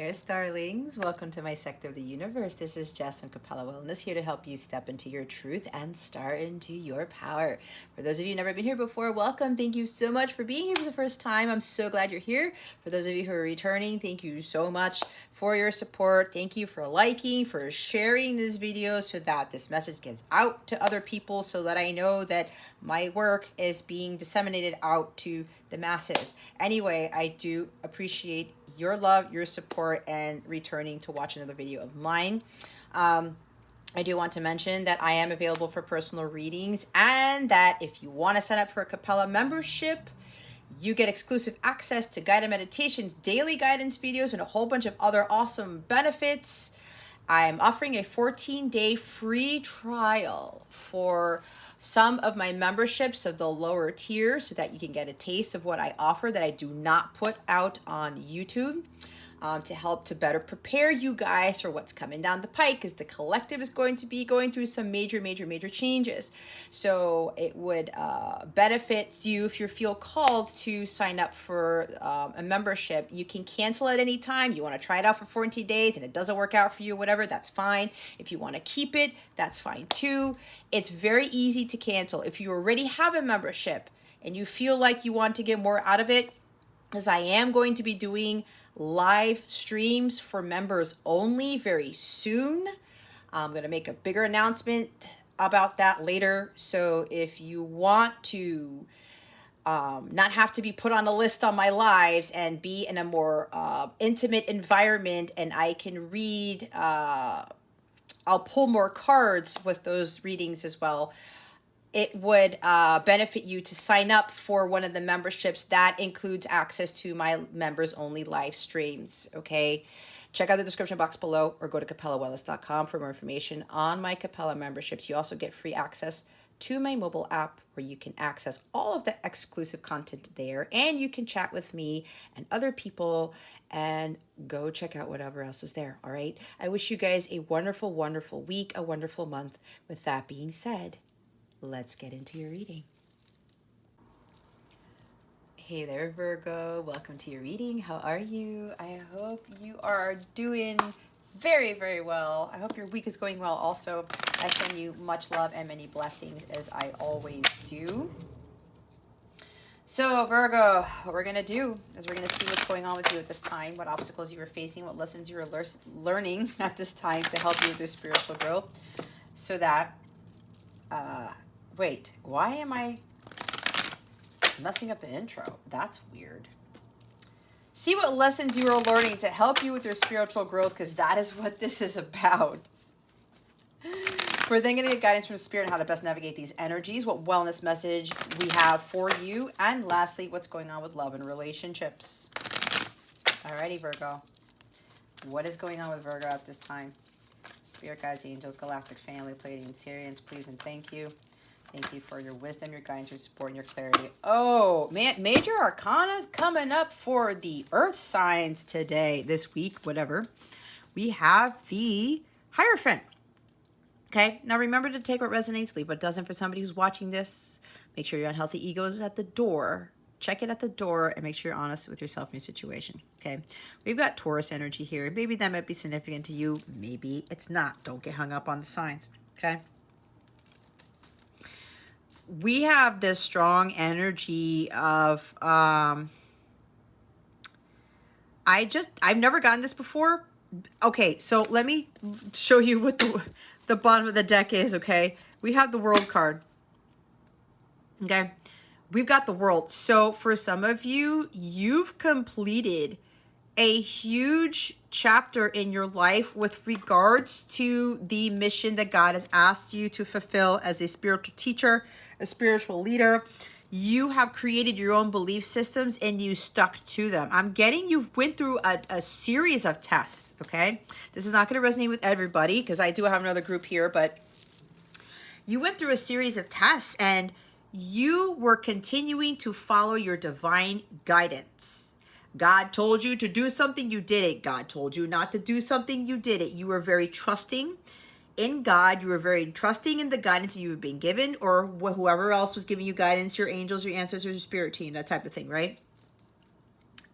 there, starlings. Welcome to my sector of the universe. This is Jess from Capella Wellness, here to help you step into your truth and start into your power. For those of you who've never been here before, welcome. Thank you so much for being here for the first time. I'm so glad you're here. For those of you who are returning, thank you so much for your support. Thank you for liking, for sharing this video so that this message gets out to other people, so that I know that my work is being disseminated out to the masses. Anyway, I do appreciate your love, your support, and returning to watch another video of mine. I do want to mention that I am available for personal readings, and that if you want to sign up for a Capella membership, you get exclusive access to guided meditations, daily guidance videos, and a whole bunch of other awesome benefits. I'm offering a 14-day free trial for some of my memberships of the lower tier, so that you can get a taste of what I offer that I do not put out on YouTube, to help to better prepare you guys for what's coming down the pike, because the collective is going to be going through some major changes. So it would benefit you if you feel called to sign up for a membership. You can cancel at any time. You want to try it out for 14 days and it doesn't work out for you, whatever, that's fine. If you want to keep it, that's fine too. It's very easy to cancel. If you already have a membership and you feel like you want to get more out of it, as I am going to be doing live streams for members only very soon. I'm going to make a bigger announcement about that later. So if you want to not have to be put on a list on my lives and be in a more intimate environment, and I can read, I'll pull more cards with those readings as well. It would benefit you to sign up for one of the memberships that includes access to my members only live streams. Okay, check out the description box below, or go to capellawellness.com for more information on my Capella memberships. You also get free access to my mobile app, where you can access all of the exclusive content there, and you can chat with me and other people, and go check out whatever else is there. All right, I wish you guys a wonderful week, a wonderful month. With that being said, let's get into your reading. Hey there, Virgo. Welcome to your reading. How are you? I hope you are doing very well. I hope your week is going well also. I send you much love and many blessings, as I always do. So Virgo, what we're going to do is we're going to see what's going on with you at this time, what obstacles you were facing, what lessons you were learning at this time to help you with your spiritual growth, so that wait, why am I messing up the intro? That's weird. See what lessons you are learning to help you with your spiritual growth, because that is what this is about. We're then going to get guidance from Spirit on how to best navigate these energies, what wellness message we have for you, and lastly, what's going on with love and relationships. Alrighty, Virgo. What is going on with Virgo at this time? Spirit guides, angels, galactic family, Pleiadian, Sirians, please and thank you. Thank you for your wisdom, your guidance, your support, and your clarity. Oh, man, major arcana coming up for the earth signs today, this week, whatever. We have the Hierophant. Okay, now remember to take what resonates, leave what doesn't. For somebody who's watching this, make sure your unhealthy ego is at the door. Check it at the door and make sure you're honest with yourself and your situation. Okay, we've got Taurus energy here. Maybe that might be significant to you. Maybe it's not. Don't get hung up on the signs. Okay. We have this strong energy of, I've never gotten this before. Okay, so let me show you what the bottom of the deck is, okay? We have the World card, okay? We've got the World. So for some of you, you've completed a huge chapter in your life with regards to the mission that God has asked you to fulfill as a spiritual teacher, a spiritual leader. You have created your own belief systems and you stuck to them. I'm getting you went through a series of tests, okay? This is not going to resonate with everybody, because I do have another group here, but you went through a series of tests and you were continuing to follow your divine guidance. God told you to do something, you did it. God told you not to do something, you did it. You were very trusting in God. You were very trusting in the guidance you've been given, or whoever else was giving you guidance, your angels, your ancestors, your spirit team, that type of thing, right?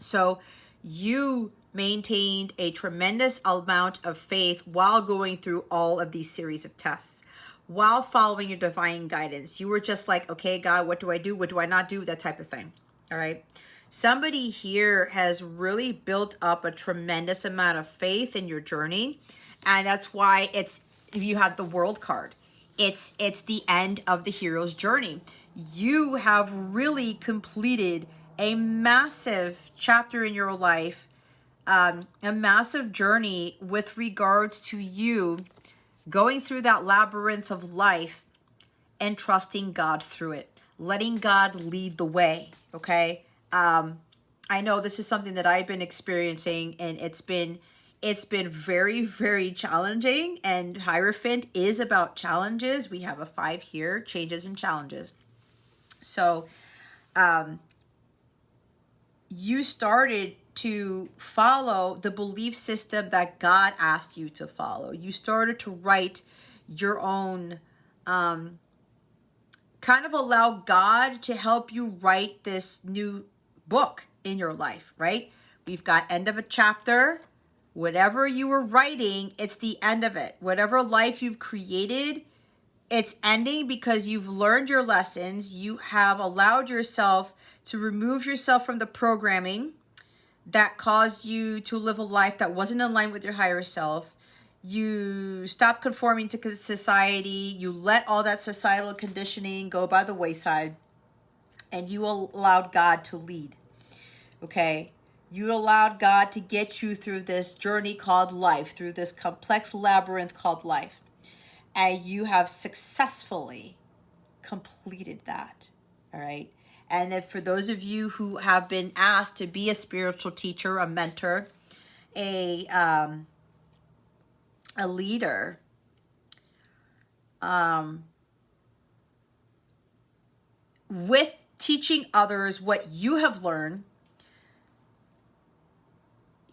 So you maintained a tremendous amount of faith while going through all of these series of tests, while following your divine guidance. You were just like, okay, God, what do I do? What do I not do? That type of thing. All right. Somebody here has really built up a tremendous amount of faith in your journey. And that's why if you have the World card, it's the end of the hero's journey. You have really completed a massive chapter in your life, a massive journey with regards to you going through that labyrinth of life and trusting God through it, letting God lead the way. Okay. I know this is something that I've been experiencing, and it's been very, very challenging. And Hierophant is about challenges. We have a 5 here, changes and challenges. So you started to follow the belief system that God asked you to follow. You started to write your own, kind of allow God to help you write this new book in your life, right? We've got end of a chapter. Whatever you were writing, it's the end of it. Whatever life you've created, it's ending because you've learned your lessons. You have allowed yourself to remove yourself from the programming that caused you to live a life that wasn't in line with your higher self. You stopped conforming to society. You let all that societal conditioning go by the wayside, and you allowed God to lead. Okay? You allowed God to get you through this journey called life, through this complex labyrinth called life. And you have successfully completed that. All right? And if for those of you who have been asked to be a spiritual teacher, a mentor, a leader, with teaching others what you have learned,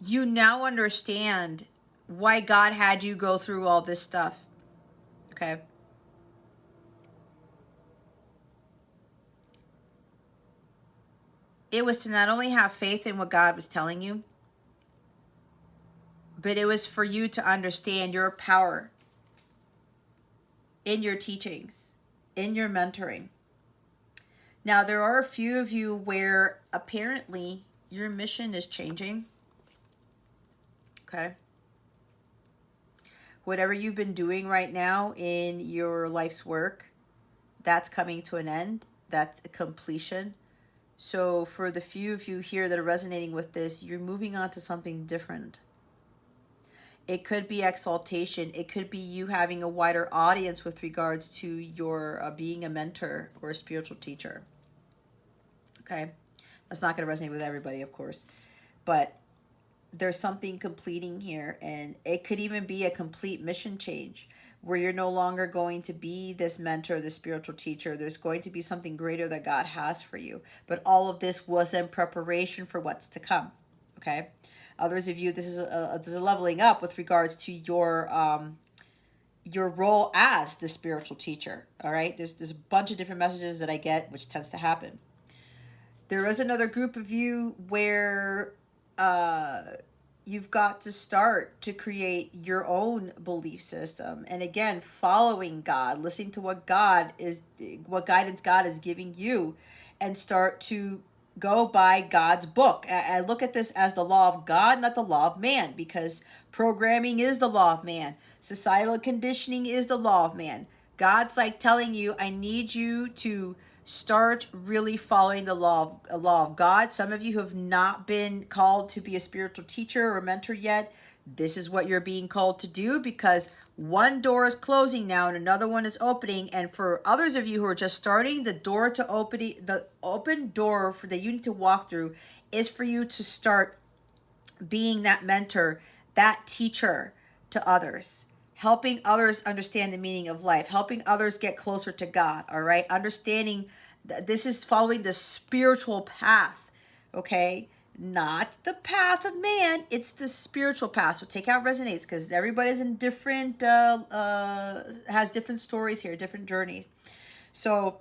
you now understand why God had you go through all this stuff. Okay? It was to not only have faith in what God was telling you, but it was for you to understand your power in your teachings, in your mentoring. Now, there are a few of you where apparently your mission is changing. Okay? Whatever you've been doing right now in your life's work, that's coming to an end. That's a completion. So for the few of you here that are resonating with this, you're moving on to something different. It could be exaltation. It could be you having a wider audience with regards to your being a mentor or a spiritual teacher. Okay? That's not going to resonate with everybody, of course. But there's something completing here, and it could even be a complete mission change where you're no longer going to be this mentor, this spiritual teacher. There's going to be something greater that God has for you. But all of this was in preparation for what's to come. Okay? Others of you, this is a leveling up with regards to your role as the spiritual teacher. All right? There's a bunch of different messages that I get, which tends to happen. There is another group of you where you've got to start to create your own belief system. And again, following God, listening to what guidance God is giving you, and start to go by God's book. I look at this as the law of God, not the law of man, because programming is the law of man. Societal conditioning is the law of man. God's like telling you, I need you to start really following the law of God. Some of you have not been called to be a spiritual teacher or mentor yet. This is what you're being called to do, because one door is closing now and another one is opening. And for others of you who are just starting, the open door that you need to walk through is for you to start being that mentor, that teacher to others, helping others understand the meaning of life, helping others get closer to God, all right? Understanding that this is following the spiritual path, okay? Not the path of man, it's the spiritual path. So take out resonates, because everybody's in different, has different stories here, different journeys. So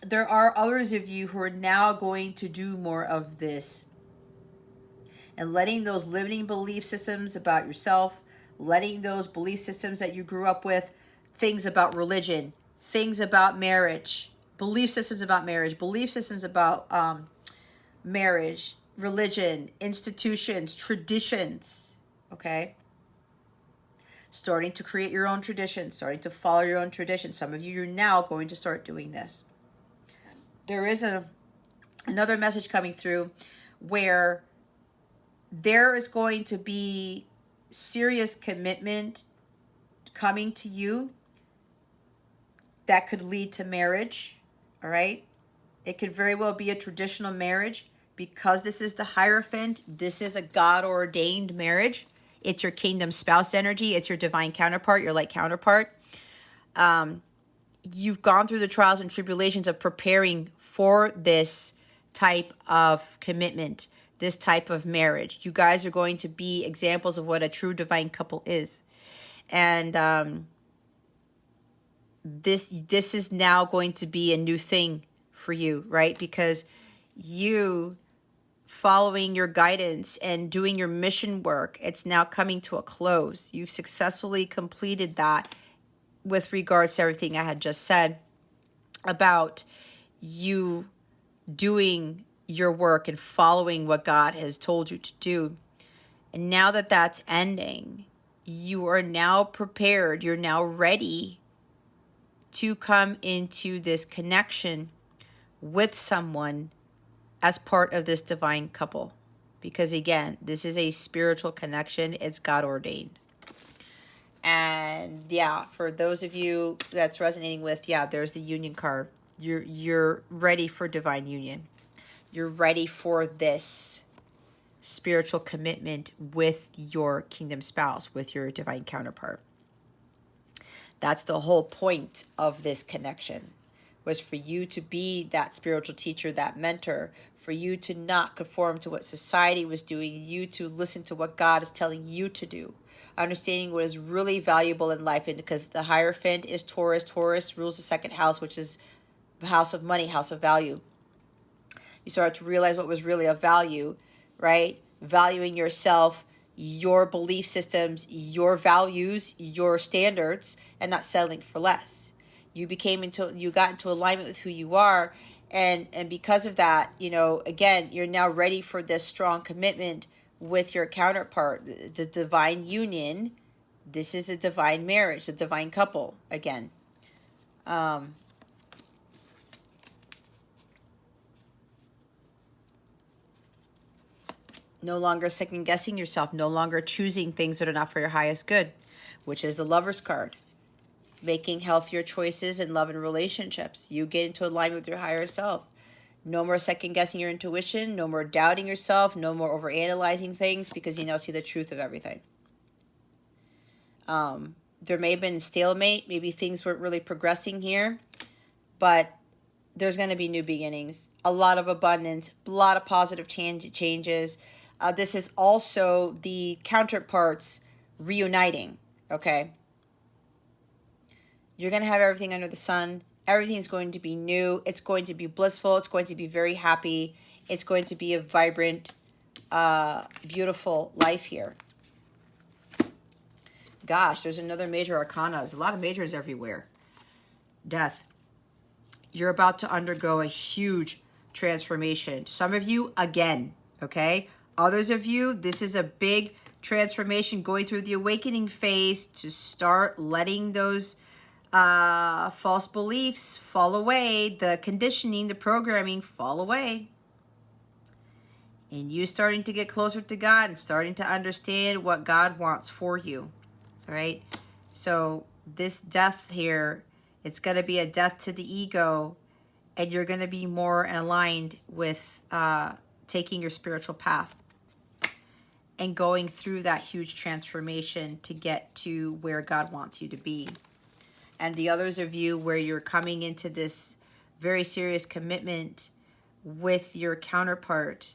there are others of you who are now going to do more of this. and letting those limiting belief systems about yourself, letting those belief systems that you grew up with, things about religion, things about marriage, belief systems about marriage, belief systems about marriage, religion, institutions, traditions, okay? Starting to create your own traditions, starting to follow your own traditions. Some of you, you're now going to start doing this. There is another message coming through where there is going to be serious commitment coming to you that could lead to marriage, all right? It could very well be a traditional marriage because this is the Hierophant. This is a God-ordained marriage. It's your kingdom spouse energy. It's your divine counterpart, your light counterpart. You've gone through the trials and tribulations of preparing for this type of commitment, this type of marriage. You guys are going to be examples of what a true divine couple is. And this is now going to be a new thing for you, right? Because you following your guidance and doing your mission work, it's now coming to a close. You've successfully completed that with regards to everything I had just said about you doing your work and following what God has told you to do. And now that that's ending, you are now prepared. You're now ready to come into this connection with someone as part of this divine couple. Because again, this is a spiritual connection. It's God ordained. And yeah, for those of you that's resonating with, yeah, there's the union card. You're ready for divine union. You're ready for this spiritual commitment with your kingdom spouse, with your divine counterpart. That's the whole point of this connection, was for you to be that spiritual teacher, that mentor, for you to not conform to what society was doing, you to listen to what God is telling you to do, understanding what is really valuable in life. And because the Hierophant is Taurus, Taurus rules the second house, which is the house of money, house of value. You start to realize what was really of value, right? Valuing yourself, your belief systems, your values, your standards, and not settling for less. You got into alignment with who you are, and because of that, again, you're now ready for this strong commitment with your counterpart, the divine union. This is a divine marriage, a divine couple again. No longer second guessing yourself, no longer choosing things that are not for your highest good, which is the Lover's card. Making healthier choices in love and relationships. You get into alignment with your higher self. No more second guessing your intuition, no more doubting yourself, no more overanalyzing things, because you now see the truth of everything. There may have been a stalemate, maybe things weren't really progressing here, but there's going to be new beginnings, a lot of abundance, a lot of positive changes. This is also the counterparts reuniting, okay? You're going to have everything under the sun. Everything is going to be new. It's going to be blissful. It's going to be very happy. It's going to be a vibrant, beautiful life here. Gosh, there's another major arcana. There's a lot of majors everywhere. Death. You're about to undergo a huge transformation. Some of you, again, okay? Others of you, this is a big transformation, going through the awakening phase to start letting those false beliefs fall away, the conditioning, the programming fall away. And you starting to get closer to God and starting to understand what God wants for you. All right? So this death here, it's going to be a death to the ego, and you're going to be more aligned with taking your spiritual path and going through that huge transformation to get to where God wants you to be. And the others of you where you're coming into this very serious commitment with your counterpart,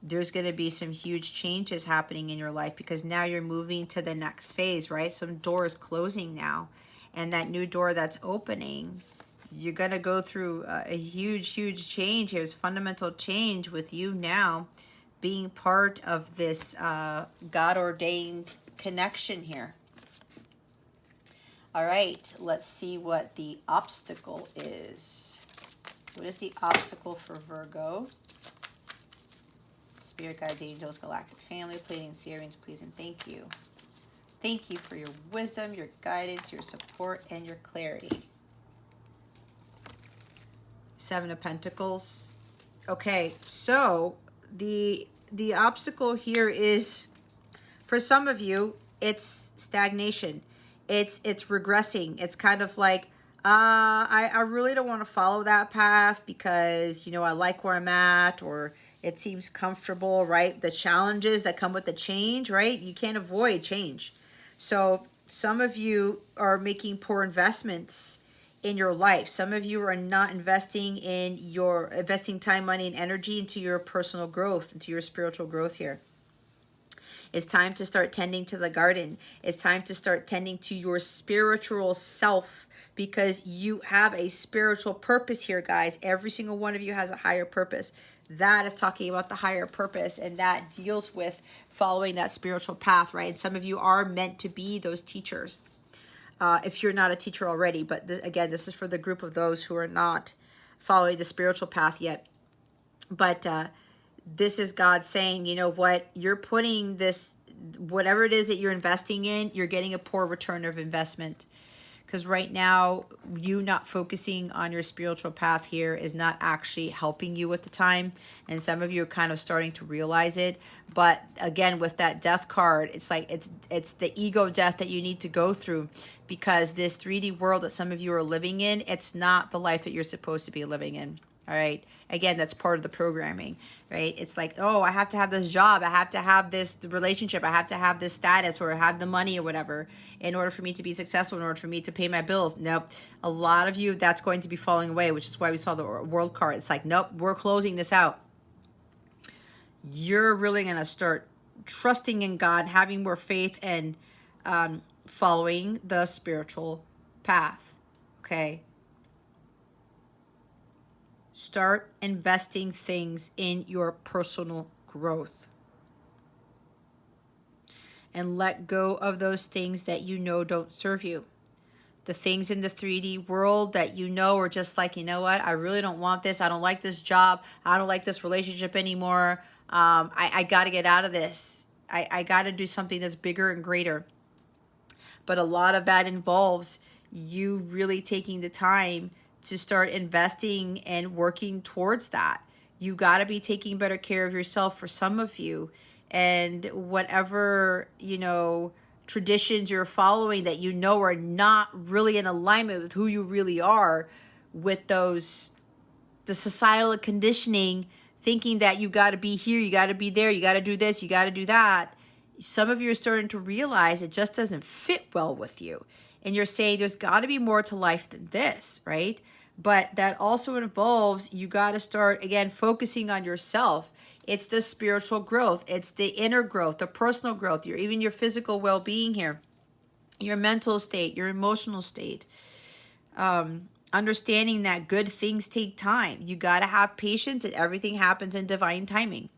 there's going to be some huge changes happening in your life, because now you're moving to the next phase, right? Some doors closing now, and that new door that's opening, you're going to go through a huge change. Here's fundamental change with you now being part of this God-ordained connection here. All right, let's see what the obstacle is. What is the obstacle for Virgo? Spirit guides, angels, galactic family, Pleiadian, Sirians, please and thank you. Thank you for your wisdom, your guidance, your support, and your clarity. Seven of Pentacles. Okay, so the obstacle here is, for some of you, it's stagnation. It's regressing. It's kind of like, I really don't want to follow that path because, you know, I like where I'm at, or it seems comfortable, right? The challenges that come with the change, right? You can't avoid change. So some of you are making poor investments in your life. Some of you are not investing time, money, and energy into your personal growth, into your spiritual growth here. It's time to start tending to the garden. It's time to start tending to your spiritual self, because you have a spiritual purpose here, guys. Every single one of you has a higher purpose. That is talking about the higher purpose, and that deals with following that spiritual path, right? And some of you are meant to be those teachers. If you're not a teacher already, but again, this is for the group of those who are not following the spiritual path yet. But this is God saying, you know what, you're putting this, whatever it is that you're investing in, you're getting a poor return of investment. Because right now, you not focusing on your spiritual path here is not actually helping you at the time. And some of you are kind of starting to realize it. But again, with that death card, it's like it's the ego death that you need to go through, because this 3D world that some of you are living in, it's not the life that you're supposed to be living in. All right. Again, that's part of the programming, right? It's like, oh, I have to have this job. I have to have this relationship. I have to have this status, or have the money or whatever in order for me to be successful, in order for me to pay my bills. Nope. A lot of you, that's going to be falling away, which is why we saw the world card. It's like, nope, we're closing this out. You're really going to start trusting in God, having more faith, and following the spiritual path. Okay. Start investing things in your personal growth. And let go of those things that you know don't serve you. The things in the 3D world that you know are just like, you know what, I really don't want this. I don't like this job. I don't like this relationship anymore. I got to get out of this. I got to do something that's bigger and greater. But a lot of that involves you really taking the time to start investing and working towards that. You got to be taking better care of yourself for some of you. And whatever, you know, traditions you're following that you know are not really in alignment with who you really are, with those, the societal conditioning, thinking that you got to be here, you got to be there, you got to do this, you got to do that. Some of you are starting to realize it just doesn't fit well with you. And you're saying there's got to be more to life than this, right? But that also involves, you got to start, again, focusing on yourself. It's the spiritual growth. It's the inner growth, the personal growth, even your physical well-being here, your mental state, your emotional state. Understanding that good things take time. You got to have patience, and everything happens in divine timing.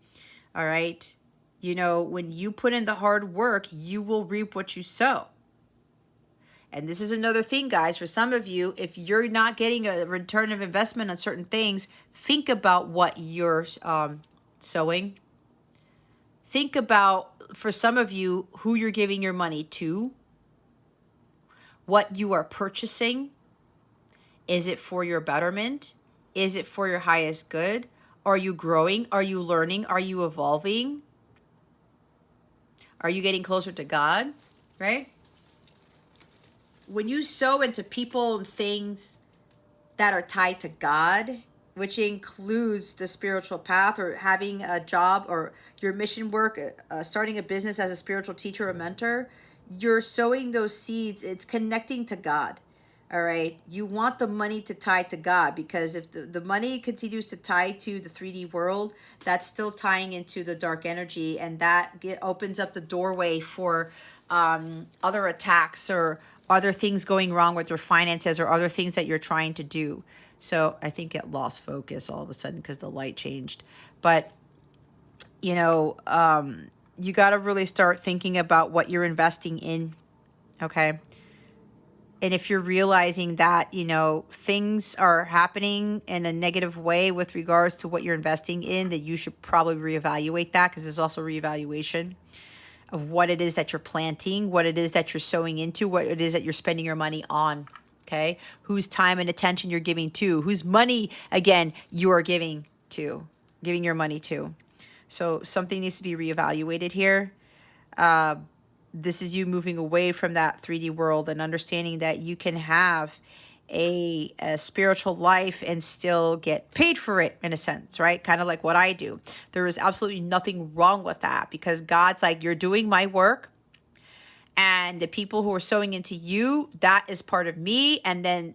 All right? You know, when you put in the hard work, you will reap what you sow. And this is another thing, guys, for some of you, if you're not getting a return of investment on certain things, think about what you're sowing. Think about, for some of you, who you're giving your money to, what you are purchasing. Is it for your betterment? Is it for your highest good? Are you growing? Are you learning? Are you evolving? Are you getting closer to God? Right? When you sow into people and things that are tied to God, which includes the spiritual path, or having a job, or your mission work, starting a business as a spiritual teacher or mentor, you're sowing those seeds. It's connecting to God. All right. You want the money to tie to God, because if the money continues to tie to the 3D world, that's still tying into the dark energy. And that opens up the doorway for other attacks, or other things going wrong with your finances, or other things that you're trying to do. So I think it lost focus all of a sudden because the light changed. But you know, you got to really start thinking about what you're investing in. Okay. And if you're realizing that, you know, things are happening in a negative way with regards to what you're investing in, that you should probably reevaluate that, because there's also reevaluation of what it is that you're planting, what it is that you're sowing into, what it is that you're spending your money on. Okay. Whose time and attention you're giving to, whose money, again, you are giving to, giving your money to. So something needs to be reevaluated here. This is you moving away from that 3D world and understanding that you can have a spiritual life and still get paid for it, in a sense, right? Kind of like what I do. There is absolutely nothing wrong with that, because God's like, you're doing my work, and the people who are sowing into you, that is part of me. And then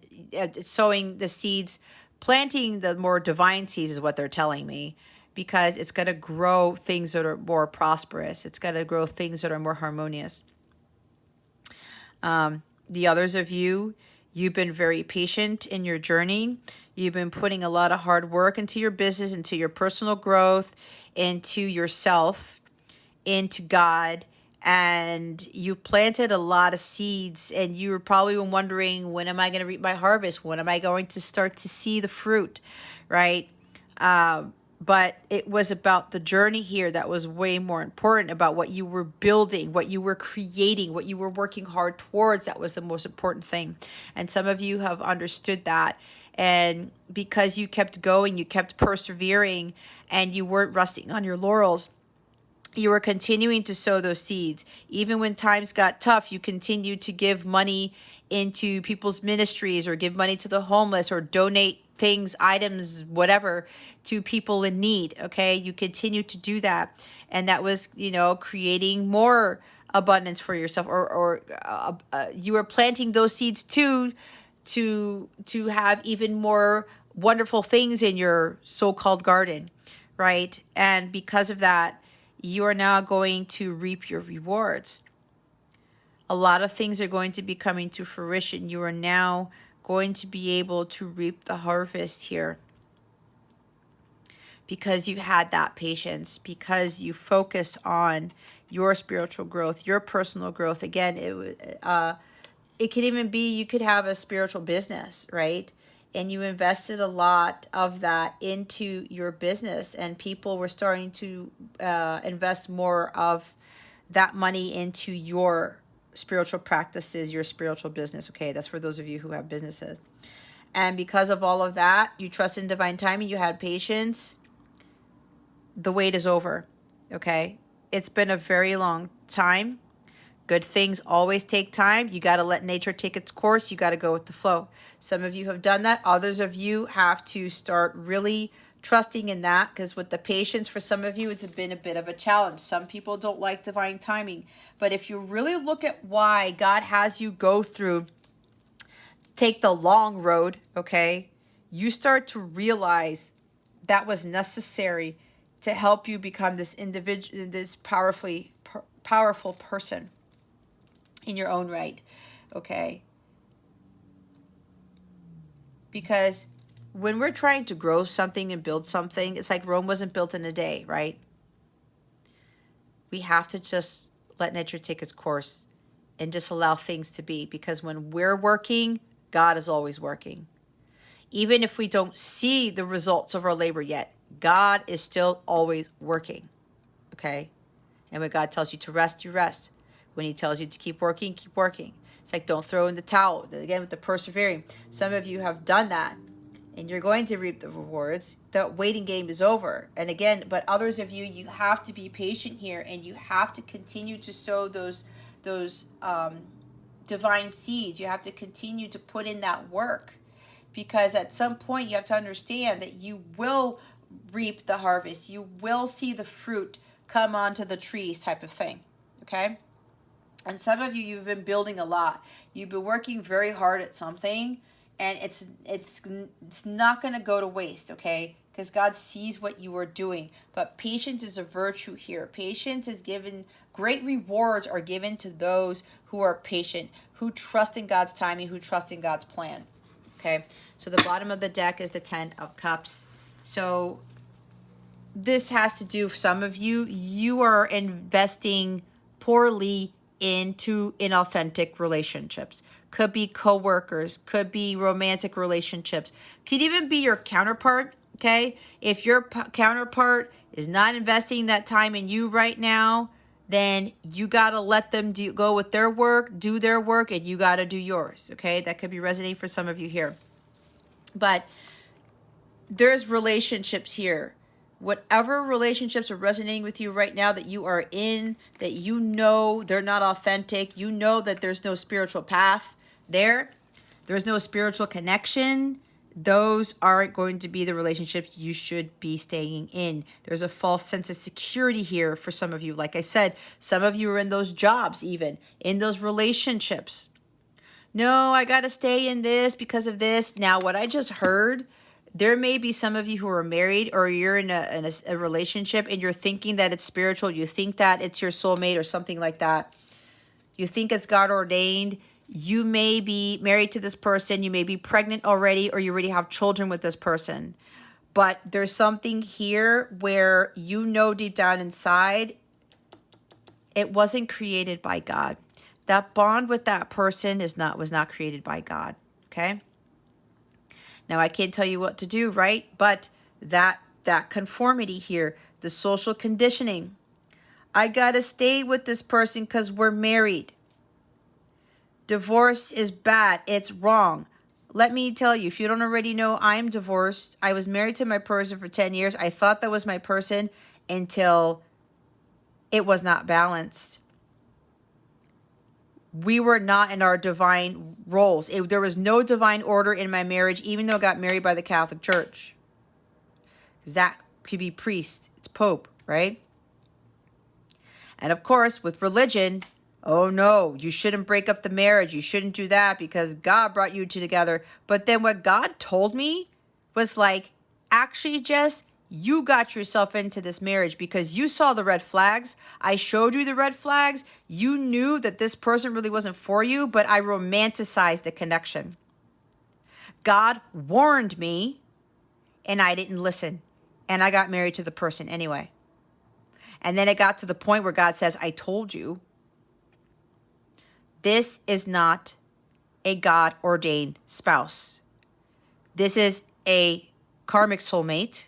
sowing the seeds, planting the more divine seeds is what they're telling me, because it's going to grow things that are more prosperous. It's going to grow things that are more harmonious. The others of you, you've been very patient in your journey. You've been putting a lot of hard work into your business, into your personal growth, into yourself, into God, and you've planted a lot of seeds, and you were probably wondering, when am I going to reap my harvest? When am I going to start to see the fruit, right? But it was about the journey here that was way more important, about what you were building, what you were creating, what you were working hard towards. That was the most important thing. And some of you have understood that. And because you kept going, you kept persevering, and you weren't resting on your laurels, you were continuing to sow those seeds. Even when times got tough, you continued to give money into people's ministries, or give money to the homeless, or donate things, items, whatever, to people in need. Okay. You continue to do that. And that was, you know, creating more abundance for yourself, or you were planting those seeds too, to have even more wonderful things in your so-called garden, right? And because of that, you are now going to reap your rewards. A lot of things are going to be coming to fruition. You are now going to be able to reap the harvest here, because you had that patience, because you focused on your spiritual growth, your personal growth. Again, it could even be, you could have a spiritual business, right? And you invested a lot of that into your business, and people were starting to invest more of that money into your spiritual practices, your spiritual business. Okay, that's for those of you who have businesses. And because of all of that, you trust in divine timing, you had patience. The wait is over. Okay, it's been a very long time. Good things always take time. You got to let nature take its course. You got to go with the flow. Some of you have done that. Others of you have to start really trusting in that, because with the patience, for some of you, it's been a bit of a challenge. Some people don't like divine timing. But if you really look at why God has you go through, take the long road, okay, you start to realize that was necessary to help you become this individual, this powerful person in your own right, okay? Because when we're trying to grow something and build something, it's like Rome wasn't built in a day, right? We have to just let nature take its course and just allow things to be, because when we're working, God is always working. Even if we don't see the results of our labor yet, God is still always working, okay? And when God tells you to rest, you rest. When he tells you to keep working, keep working. It's like, don't throw in the towel. Again, with the persevering. Some of you have done that, and you're going to reap the rewards. The waiting game is over. And again, but others of you, you have to be patient here, and you have to continue to sow those divine seeds. You have to continue to put in that work, because at some point you have to understand that you will reap the harvest. You will see the fruit come onto the trees, type of thing. Okay? And some of you, you've been building a lot. You've been working very hard at something, and it's not going to go to waste, okay? Because God sees what you are doing. But patience is a virtue here. Patience is given, great rewards are given to those who are patient, who trust in God's timing, who trust in God's plan. Okay? So the bottom of the deck is the Ten of Cups. So this has to do, for some of you, you are investing poorly into inauthentic relationships. Could be coworkers, could be romantic relationships, could even be your counterpart. Okay, if your counterpart is not investing that time in you right now, then you got to let them go with their work, do their work, and you got to do yours. Okay, that could be resonating for some of you here. But there's relationships here. Whatever relationships are resonating with you right now that you are in, that you know they're not authentic, you know that there's no spiritual path there's no spiritual connection, those aren't going to be the relationships you should be staying in. There's a false sense of security here for some of you. Like I said, some of you are in those jobs, even in those relationships. No, I got to stay in this because of this. Now, what I just heard, there may be some of you who are married, or you're in a relationship and you're thinking that it's spiritual. You think that it's your soulmate or something like that. You think it's God ordained. You may be married to this person. You may be pregnant already, or you already have children with this person. But there's something here where you know deep down inside, it wasn't created by God. That bond with that person was not created by God. Okay? Now, I can't tell you what to do, right? But that conformity here, the social conditioning. I got to stay with this person because we're married. Divorce is bad. It's wrong. Let me tell you, if you don't already know, I'm divorced. I was married to my person for 10 years. I thought that was my person until it was not balanced. We were not in our divine roles. There was no divine order in my marriage, even though I got married by the Catholic Church. That could be priest. It's Pope, right? And of course, with religion, oh no, you shouldn't break up the marriage. You shouldn't do that because God brought you two together. But then what God told me was like, actually, Jess, you got yourself into this marriage because you saw the red flags. I showed you the red flags. You knew that this person really wasn't for you, but I romanticized the connection. God warned me and I didn't listen. And I got married to the person anyway. And then it got to the point where God says, I told you. This is not a God-ordained spouse. This is a karmic soulmate.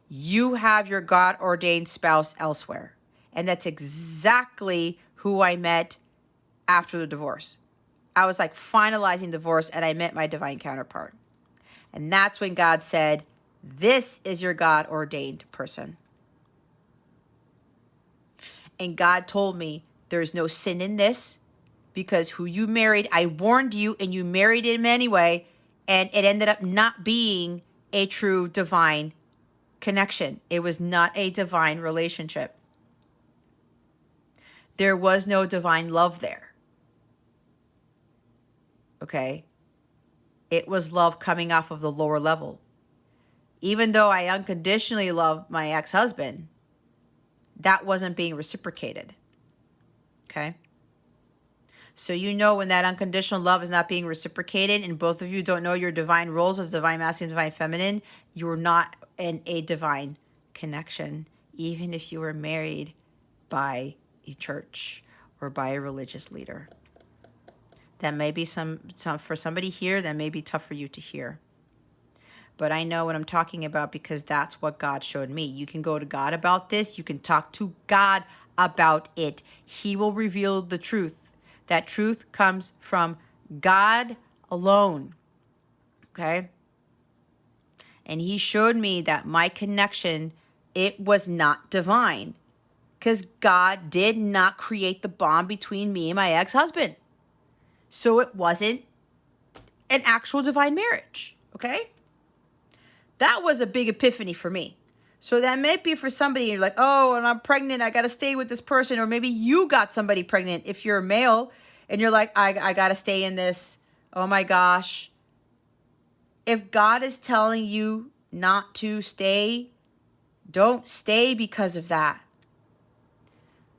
You have your God-ordained spouse elsewhere. And that's exactly who I met after the divorce. I was like finalizing divorce and I met my divine counterpart. And that's when God said, this is your God-ordained person. And God told me, there's no sin in this because who you married, I warned you and you married him anyway. And it ended up not being a true divine connection. It was not a divine relationship. There was no divine love there. Okay? It was love coming off of the lower level. Even though I unconditionally loved my ex-husband, that wasn't being reciprocated. Okay? So you know when that unconditional love is not being reciprocated and both of you don't know your divine roles as divine masculine, divine feminine, you're not in a divine connection, even if you were married by a church or by a religious leader. That may be some for somebody here, that may be tough for you to hear. But I know what I'm talking about because that's what God showed me. You can go to God about this. You can talk to God about it. He will reveal the truth. That truth comes from God alone. Okay? And he showed me that my connection, it was not divine. Because God did not create the bond between me and my ex-husband. So it wasn't an actual divine marriage. Okay? That was a big epiphany for me. So that may be for somebody, you're like, oh, and I'm pregnant, I got to stay with this person. Or maybe you got somebody pregnant if you're a male and you're like, I got to stay in this. Oh my gosh. If God is telling you not to stay, don't stay because of that.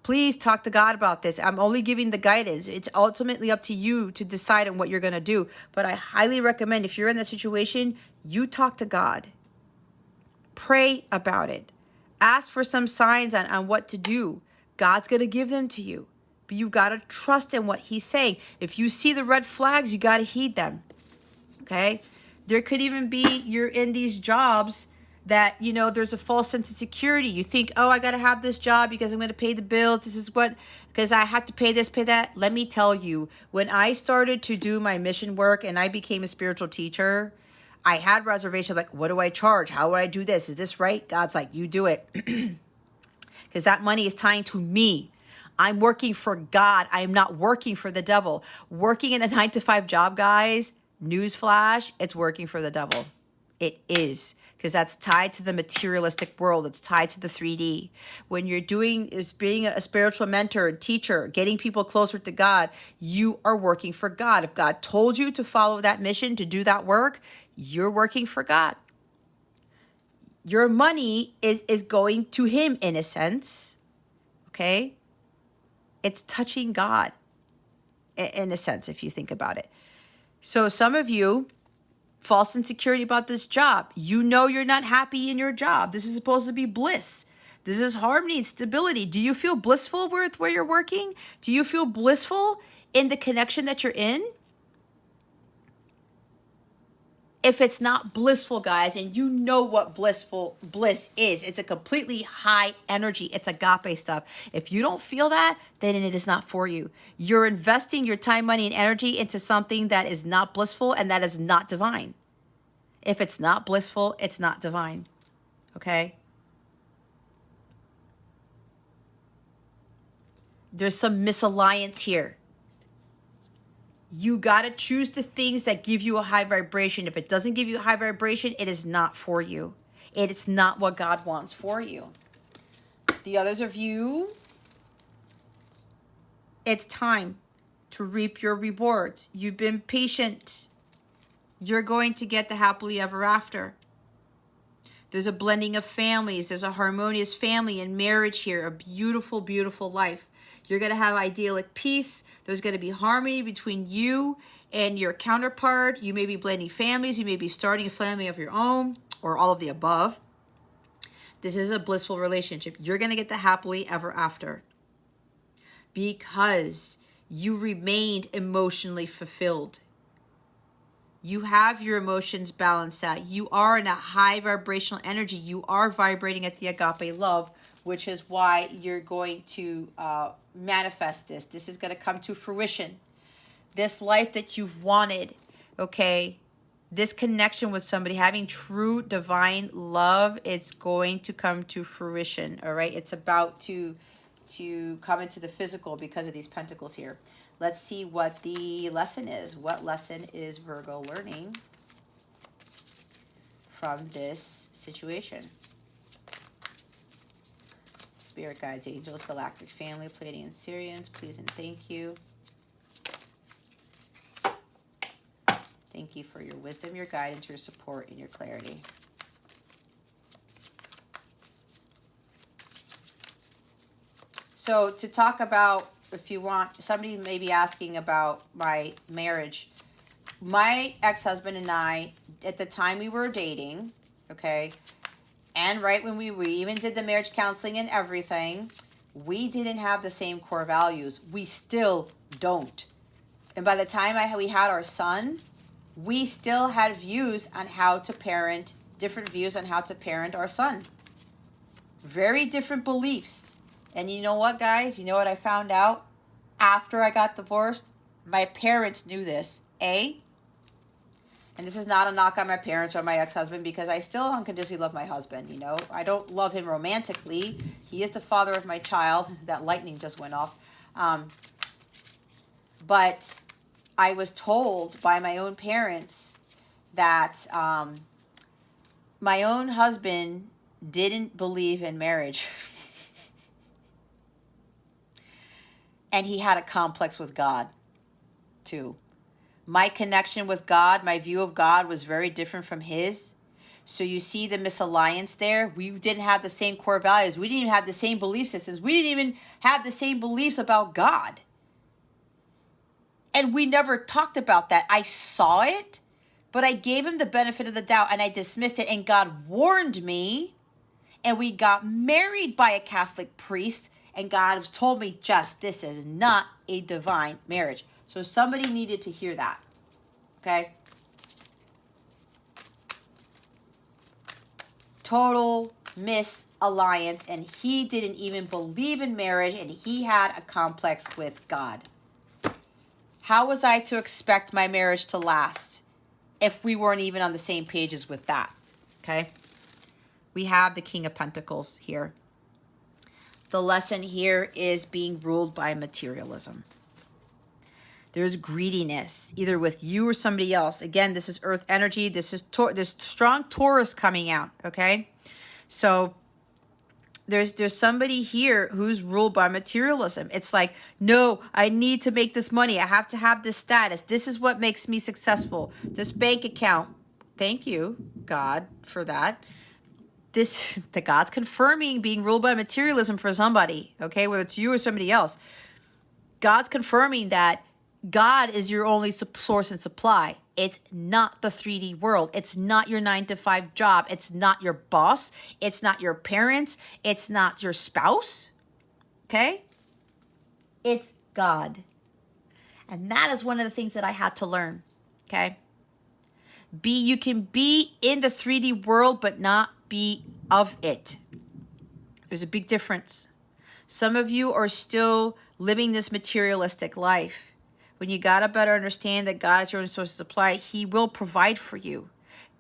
Please talk to God about this. I'm only giving the guidance. It's ultimately up to you to decide on what you're going to do. But I highly recommend if you're in that situation, you talk to God. Pray about it. Ask for some signs on what to do. God's going to give them to you. But you've got to trust in what he's saying. If you see the red flags, you got to heed them. Okay? There could even be, you're in these jobs that, you know, there's a false sense of security. You think, oh, I got to have this job because I'm going to pay the bills. This is what, because I have to pay this, pay that. Let me tell you, when I started to do my mission work and I became a spiritual teacher, I had reservations like, what do I charge? How would I do this? Is this right? God's like, you do it. Because that money is tying to me. I'm working for God. I am not working for the devil. Working in a 9-to-5 job, guys, newsflash, it's working for the devil. It is. Because that's tied to the materialistic world. It's tied to the 3D. When you're doing is being a spiritual mentor, teacher, getting people closer to God, you are working for God. If God told you to follow that mission, to do that work, you're working for God. Your money is going to him in a sense. Okay? It's touching God in a sense, if you think about it. So some of you, false insecurity about this job. You know you're not happy in your job. This is supposed to be bliss. This is harmony and stability. Do you feel blissful with where you're working? Do you feel blissful in the connection that you're in? If it's not blissful, guys, and you know what bliss is, it's a completely high energy. It's agape stuff. If you don't feel that, then it is not for you. You're investing your time, money, and energy into something that is not blissful and that is not divine. If it's not blissful, it's not divine. Okay? There's some misalliance here. You got to choose the things that give you a high vibration. If it doesn't give you a high vibration, it is not for you. It is not what God wants for you. The others of you, it's time to reap your rewards. You've been patient. You're going to get the happily ever after. There's a blending of families. There's a harmonious family and marriage here. A beautiful, beautiful life. You're going to have idyllic peace. There's going to be harmony between you and your counterpart. You may be blending families. You may be starting a family of your own or all of the above. This is a blissful relationship. You're going to get the happily ever after because you remained emotionally fulfilled. You have your emotions balanced out. You are in a high vibrational energy. You are vibrating at the agape love, which is why you're going to manifest this. This is going to come to fruition. This life that you've wanted, okay? This connection with somebody, having true divine love, it's going to come to fruition, all right? It's about to come into the physical because of these pentacles here. Let's see what the lesson is. What lesson is Virgo learning from this situation? Spirit guides, angels, galactic family, Pleiadian Syrians, please and thank you. Thank you for your wisdom, your guidance, your support, and your clarity. So to talk about, if you want, somebody may be asking about my marriage. My ex-husband and I, at the time we were dating, okay, and right when we even did the marriage counseling and everything, we didn't have the same core values. We still don't. And by the time we had our son, we still had views on how to parent, different views on how to parent our son. Very different beliefs. And you know what, guys? You know what I found out after I got divorced? My parents knew this. And this is not a knock on my parents or my ex-husband because I still unconditionally love my husband, you know. I don't love him romantically. He is the father of my child. That lightning just went off. But I was told by my own parents that my own husband didn't believe in marriage. And he had a complex with God, too. My connection with God, my view of God was very different from his. So you see the misalliance there. We didn't have the same core values. We didn't even have the same belief systems. We didn't even have the same beliefs about God. And we never talked about that. I saw it, But I gave him the benefit of the doubt and I dismissed it, and God warned me, and we got married by a Catholic priest, and God has told me, Jess, this is not a divine marriage. So somebody needed to hear that, okay? Total misalliance, and he didn't even believe in marriage, and he had a complex with God. How was I to expect my marriage to last if we weren't even on the same pages with that? Okay? We have the King of Pentacles here. The lesson here is being ruled by materialism. There's greediness, either with you or somebody else. Again, this is earth energy. This is this strong Taurus coming out, okay? So there's somebody here who's ruled by materialism. It's like, no, I need to make this money. I have to have this status. This is what makes me successful. This bank account. Thank you, God, for that. The God's confirming being ruled by materialism for somebody, okay? Whether it's you or somebody else. God's confirming that God is your only source and supply. It's not the 3D world. It's not your 9-to-5 job. It's not your boss. It's not your parents. It's not your spouse. Okay? It's God. And that is one of the things that I had to learn. Okay? You can be in the 3D world, but not be of it. There's a big difference. Some of you are still living this materialistic life. When you got to better understand that God is your only source of supply, he will provide for you.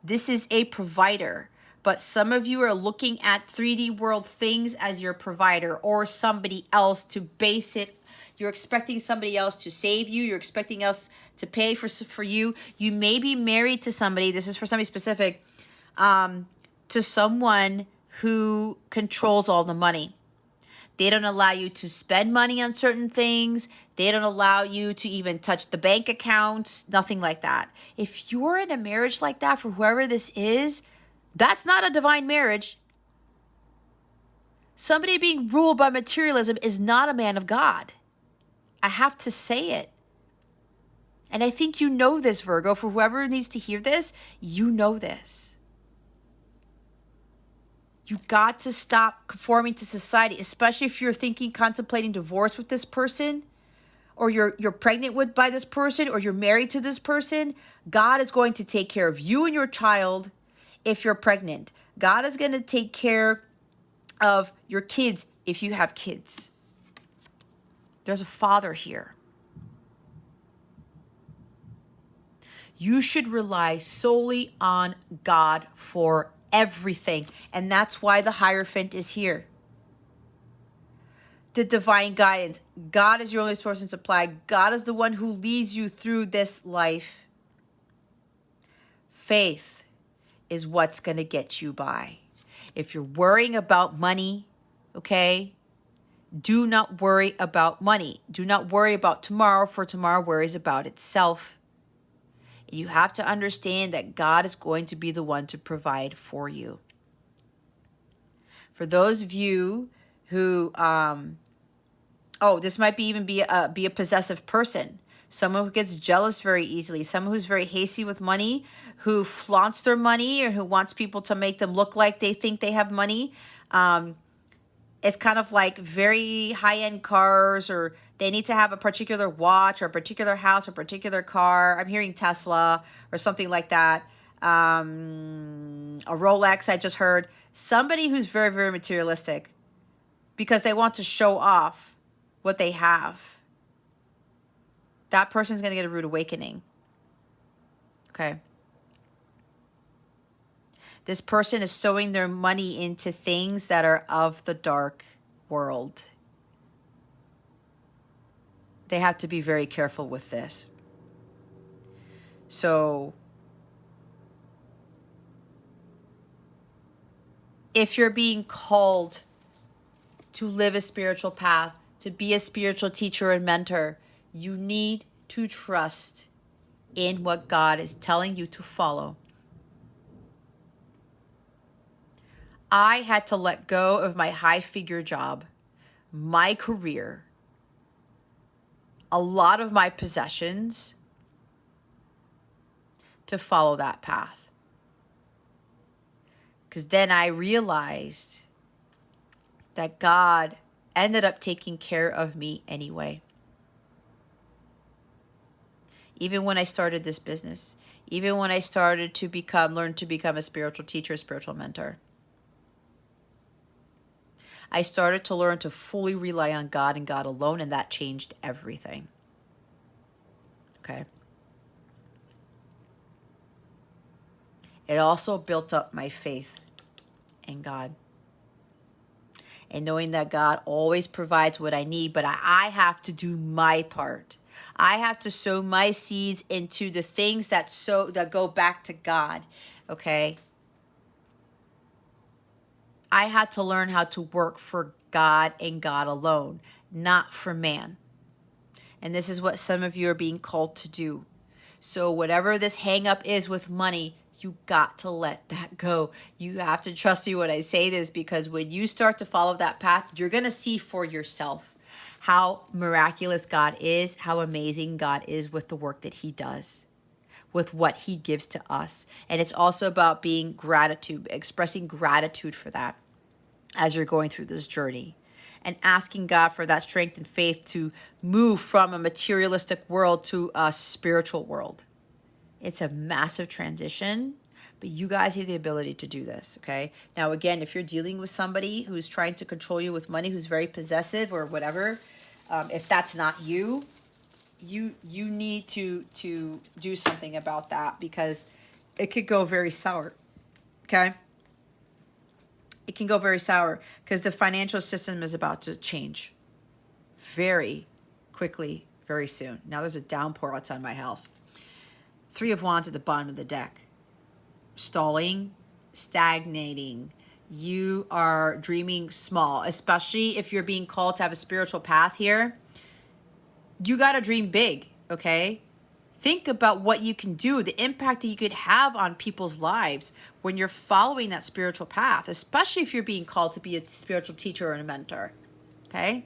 This is a provider. But some of you are looking at 3D world things as your provider, or somebody else to base it. You're expecting somebody else to save you. You're expecting else to pay for you. You may be married to somebody. This is for somebody specific. To someone who controls all the money. They don't allow you to spend money on certain things. They don't allow you to even touch the bank accounts, nothing like that. If you're in a marriage like that, for whoever this is, that's not a divine marriage. Somebody being ruled by materialism is not a man of God. I have to say it. And I think you know this, Virgo. For whoever needs to hear this, you know this. You got to stop conforming to society, especially if you're contemplating divorce with this person, or you're pregnant by this person, or you're married to this person. God is going to take care of you and your child if you're pregnant. God is going to take care of your kids if you have kids. There's a father here. You should rely solely on God for everything. And that's why the Hierophant is here. The divine guidance. God is your only source and supply. God is the one who leads you through this life. Faith is what's going to get you by. If you're worrying about money, okay, do not worry about money. Do not worry about tomorrow, for tomorrow worries about itself. You have to understand that God is going to be the one to provide for you. For those of you who, this might even be a possessive person. Someone who gets jealous very easily. Someone who's very hasty with money, who flaunts their money, or who wants people to make them look like they think they have money. It's kind of like very high-end cars, or they need to have a particular watch or a particular house or a particular car. I'm hearing Tesla or something like that. A Rolex, I just heard. Somebody who's very, very materialistic because they want to show off what they have. That person's going to get a rude awakening. Okay. This person is sowing their money into things that are of the dark world. They have to be very careful with this. So, if you're being called to live a spiritual path, to be a spiritual teacher and mentor, you need to trust in what God is telling you to follow. I had to let go of my high-figure job, my career, a lot of my possessions, to follow that path. Because then I realized that God ended up taking care of me anyway. Even when I started this business, even when I started to learn to become a spiritual teacher, a spiritual mentor, I started to learn to fully rely on God and God alone, and that changed everything. Okay. It also built up my faith in God. And knowing that God always provides what I need, but I have to do my part. I have to sow my seeds into the things that go back to God. Okay? I had to learn how to work for God and God alone, not for man. And this is what some of you are being called to do. So whatever this hang up is with money, you got to let that go. You have to trust me when I say this, because when you start to follow that path, you're going to see for yourself how miraculous God is, how amazing God is with the work that he does, with what he gives to us. And it's also about being gratitude, expressing gratitude for that as you're going through this journey, and asking God for that strength and faith to move from a materialistic world to a spiritual world. It's a massive transition, but you guys have the ability to do this, okay? Now, again, if you're dealing with somebody who's trying to control you with money, who's very possessive or whatever, if that's not you, you need to do something about that, because it could go very sour, okay? It can go very sour because the financial system is about to change very quickly, very soon. Now there's a downpour outside my house. 3 of Wands at the bottom of the deck. Stalling, stagnating. You are dreaming small, especially if you're being called to have a spiritual path here. You got to dream big, okay? Think about what you can do, the impact that you could have on people's lives when you're following that spiritual path, especially if you're being called to be a spiritual teacher or a mentor, okay?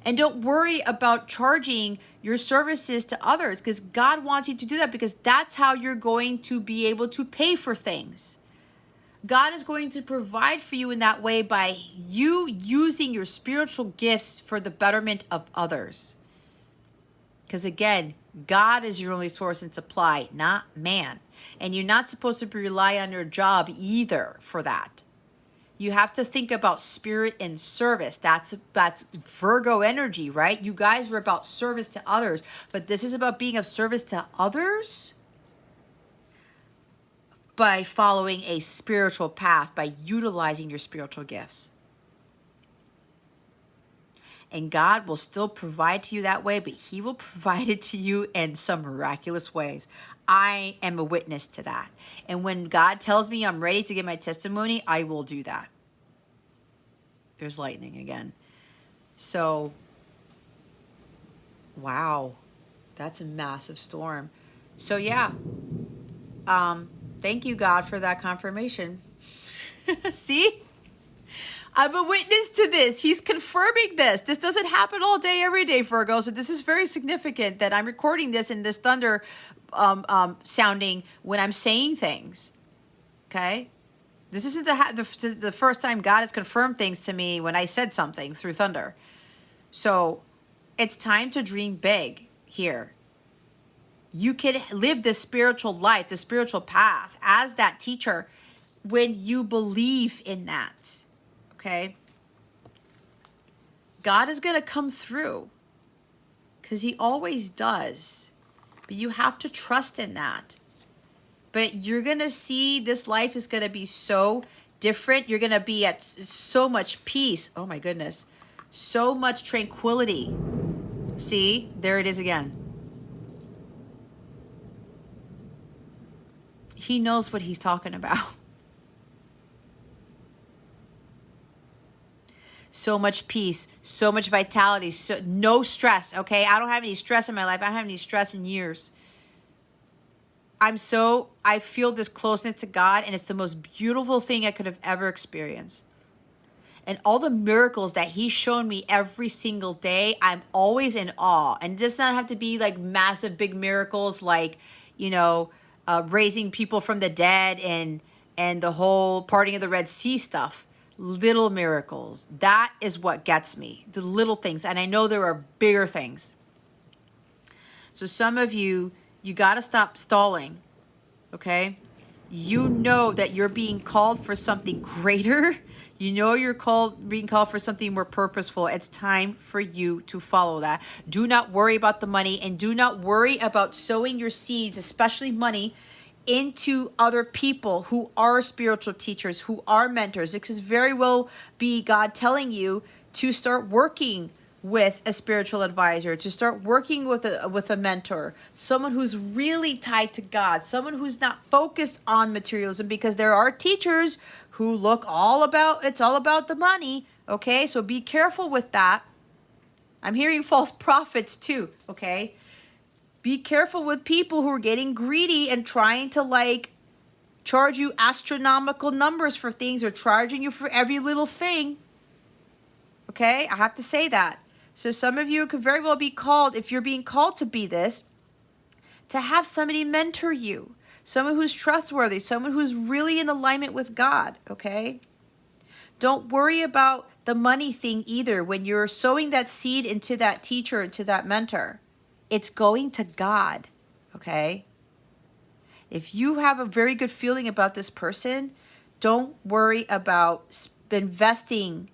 And don't worry about charging your services to others, because God wants you to do that, because that's how you're going to be able to pay for things. God is going to provide for you in that way by you using your spiritual gifts for the betterment of others. Because again, God is your only source and supply, not man. And you're not supposed to rely on your job either for that. You have to think about spirit and service. That's Virgo energy, right? You guys are about service to others, but this is about being of service to others by following a spiritual path, by utilizing your spiritual gifts. And God will still provide to you that way, but he will provide it to you in some miraculous ways. I am a witness to that. And when God tells me I'm ready to give my testimony, I will do that. There's lightning again. So, wow, that's a massive storm. So yeah, thank you, God, for that confirmation. See? I'm a witness to this. He's confirming this. This doesn't happen all day, every day, Virgo. So this is very significant that I'm recording this in this thunder sounding when I'm saying things. Okay? This isn't the first time God has confirmed things to me when I said something through thunder. So it's time to dream big here. You can live this spiritual life, this spiritual path as that teacher when you believe in that. Okay? God is going to come through because he always does. But you have to trust in that. But you're going to see this life is going to be so different. You're going to be at so much peace. Oh my goodness. So much tranquility. See, there it is again. He knows what he's talking about. So much peace, so much vitality, no stress, okay? I don't have any stress in my life. I don't have any stress in years. I feel this closeness to God, and it's the most beautiful thing I could have ever experienced. And all the miracles that he's shown me every single day, I'm always in awe. And it does not have to be like massive, big miracles like, raising people from the dead and the whole parting of the Red Sea stuff. Little miracles. That is what gets me. The little things. And I know there are bigger things. So some of you got to stop stalling. Okay? You know that you're being called for something greater. You know you're being called for something more purposeful. It's time for you to follow that. Do not worry about the money, and do not worry about sowing your seeds, especially money, into other people who are spiritual teachers, who are mentors. It could very well be God telling you to start working with a spiritual advisor, to start working with a mentor, someone who's really tied to God, someone who's not focused on materialism, because there are teachers who look it's all about the money. Okay, so be careful with that. I'm hearing false prophets too. Okay, be careful with people who are getting greedy and trying to charge you astronomical numbers for things, or charging you for every little thing. Okay, I have to say that. So some of you could very well be called, if you're being called to be this, to have somebody mentor you, someone who's trustworthy, someone who's really in alignment with God. Okay, don't worry about the money thing either. When you're sowing that seed into that teacher, into that mentor, it's going to God. Okay, if you have a very good feeling about this person, don't worry about investing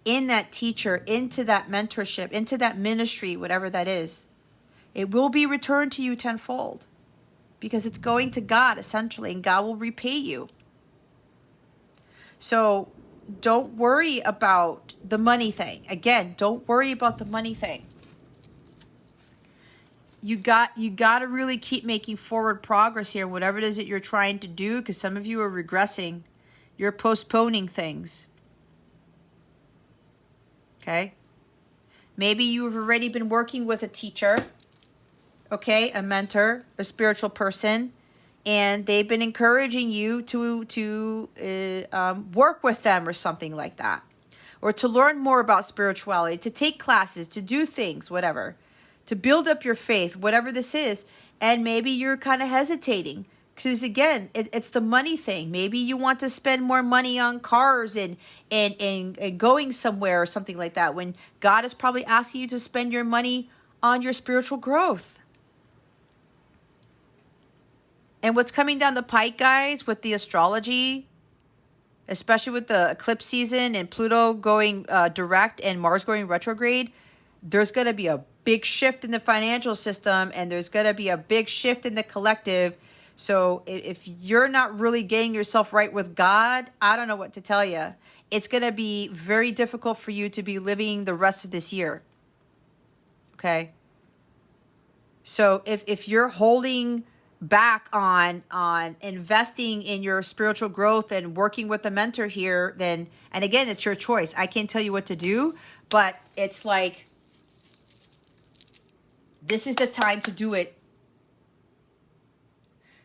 in that teacher, into that mentorship, into that ministry, whatever that is. It will be returned to you tenfold, because it's going to God essentially, and God will repay you. So don't worry about the money thing. Again, don't worry about the money thing. You got to really keep making forward progress here, whatever it is that you're trying to do, because some of you are regressing. You're postponing things. Okay? Maybe you've already been working with a teacher, okay, a mentor, a spiritual person, and they've been encouraging you to work with them or something like that, or to learn more about spirituality, to take classes, to do things, whatever, to build up your faith, whatever this is. And maybe you're kind of hesitating, because again, it's the money thing. Maybe you want to spend more money on cars and going somewhere or something like that, when God is probably asking you to spend your money on your spiritual growth. And what's coming down the pike, guys, with the astrology, especially with the eclipse season and Pluto going direct and Mars going retrograde, there's going to be a big shift in the financial system, and there's going to be a big shift in the collective. So if you're not really getting yourself right with God, I don't know what to tell you. It's going to be very difficult for you to be living the rest of this year. Okay? So if you're holding back on investing in your spiritual growth and working with a mentor here, then, and again, it's your choice. I can't tell you what to do, but it's like, this is the time to do it,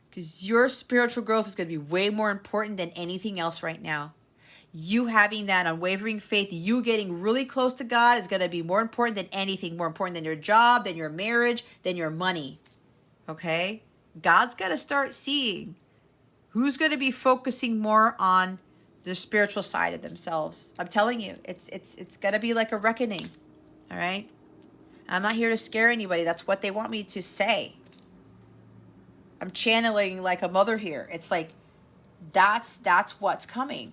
because your spiritual growth is going to be way more important than anything else right now. You having that unwavering faith, you getting really close to God, is going to be more important than anything, more important than your job, than your marriage, than your money. Okay? God's got to start seeing who's going to be focusing more on the spiritual side of themselves. I'm telling you, it's going to be like a reckoning. All right? I'm not here to scare anybody. That's what they want me to say. I'm channeling like a mother here. It's like, that's what's coming.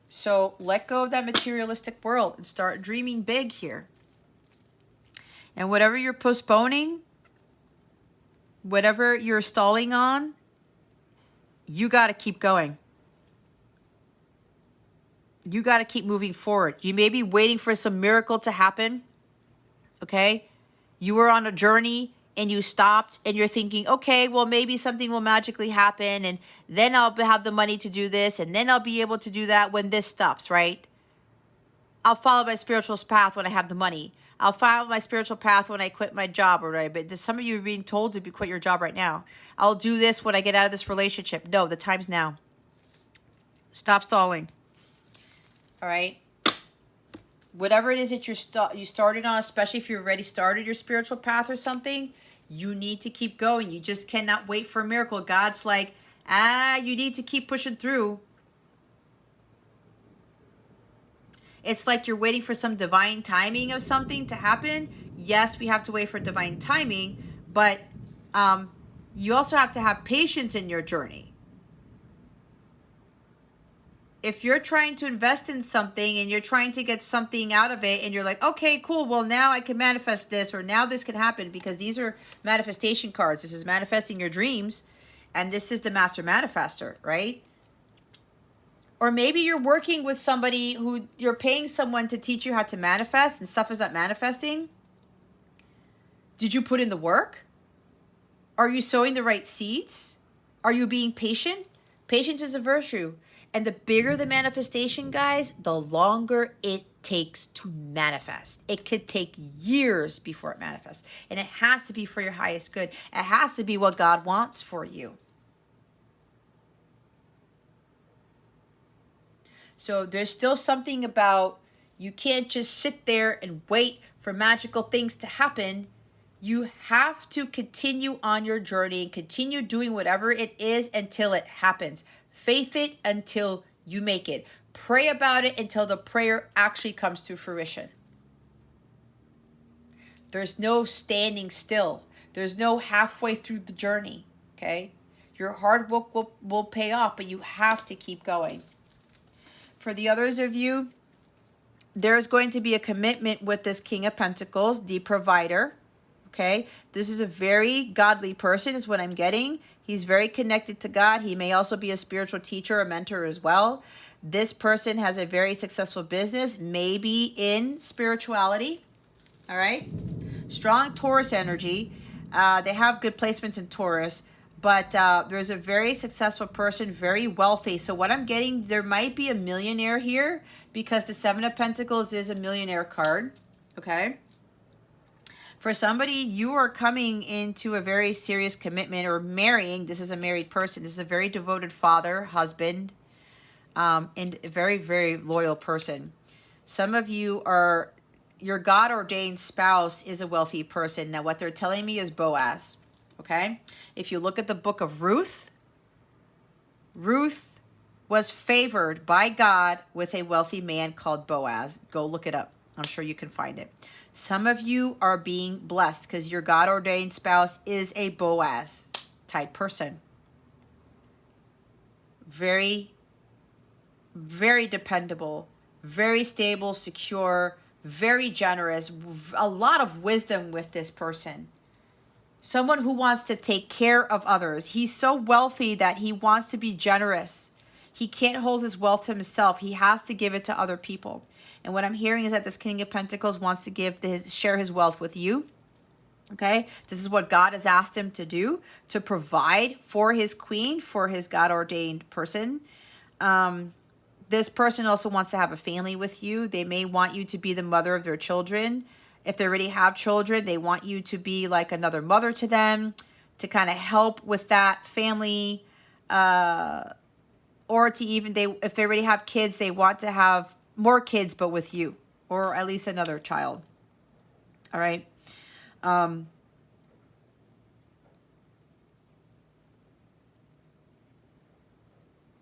So let go of that materialistic world and start dreaming big here. And whatever you're postponing, whatever you're stalling on, you got to keep going. You got to keep moving forward. You may be waiting for some miracle to happen. Okay? You were on a journey and you stopped and you're thinking, okay, well, maybe something will magically happen, and then I'll have the money to do this, and then I'll be able to do that when this stops, right? I'll follow my spiritual path when I have the money. I'll follow my spiritual path when I quit my job, right? But some of you are being told to quit your job right now. I'll do this when I get out of this relationship. No, the time's now. Stop stalling. All right? whatever it is that you started on, especially if you already started your spiritual path or something, you need to keep going. You just cannot wait for a miracle. God's like, you need to keep pushing through. It's like you're waiting for some divine timing of something to happen. Yes, we have to wait for divine timing, but you also have to have patience in your journey. If you're trying to invest in something and you're trying to get something out of it and you're like, okay, cool, well, now I can manifest this, or now this can happen, because these are manifestation cards. This is manifesting your dreams, and this is the master manifester, right? Or maybe you're working with somebody who you're paying someone to teach you how to manifest, and stuff is not manifesting. Did you put in the work? Are you sowing the right seeds? Are you being patient? Patience is a virtue. And the bigger the manifestation, guys, the longer it takes to manifest. It could take years before it manifests. And it has to be for your highest good. It has to be what God wants for you. So there's still something about, you can't just sit there and wait for magical things to happen. You have to continue on your journey and continue doing whatever it is until it happens. Faith it until you make it. Pray about it until the prayer actually comes to fruition. There's no standing still. There's no halfway through the journey, okay? Your hard work will pay off, but you have to keep going. For the others of you, there's going to be a commitment with this King of Pentacles, the provider. Okay, this is a very godly person is what I'm getting. He's very connected to God. He may also be a spiritual teacher, a mentor as well. This person has a very successful business, maybe in spirituality. All right, strong Taurus energy. They have good placements in Taurus, but there's a very successful person, very wealthy. So what I'm getting, there might be a millionaire here, because the Seven of Pentacles is a millionaire card. Okay. For somebody, you are coming into a very serious commitment or marrying. This is a married person. This is a very devoted father, husband, and a very, very loyal person. Some of you are, your God-ordained spouse is a wealthy person. Now, what they're telling me is Boaz, okay? If you look at the book of Ruth, Ruth was favored by God with a wealthy man called Boaz. Go look it up. I'm sure you can find it. Some of you are being blessed because your God-ordained spouse is a Boaz type person. Very, very dependable, very stable, secure, very generous, a lot of wisdom with this person. Someone who wants to take care of others. He's so wealthy that he wants to be generous. He can't hold his wealth to himself. He has to give it to other people. And what I'm hearing is that this King of Pentacles wants to share his wealth with you. Okay? This is what God has asked him to do, to provide for his queen, for his God-ordained person. This person also wants to have a family with you. They may want you to be the mother of their children. If they already have children, they want you to be like another mother to them, to kind of help with that family. Or to even, if they already have kids, they want to have more kids, but with you, or at least another child. All right.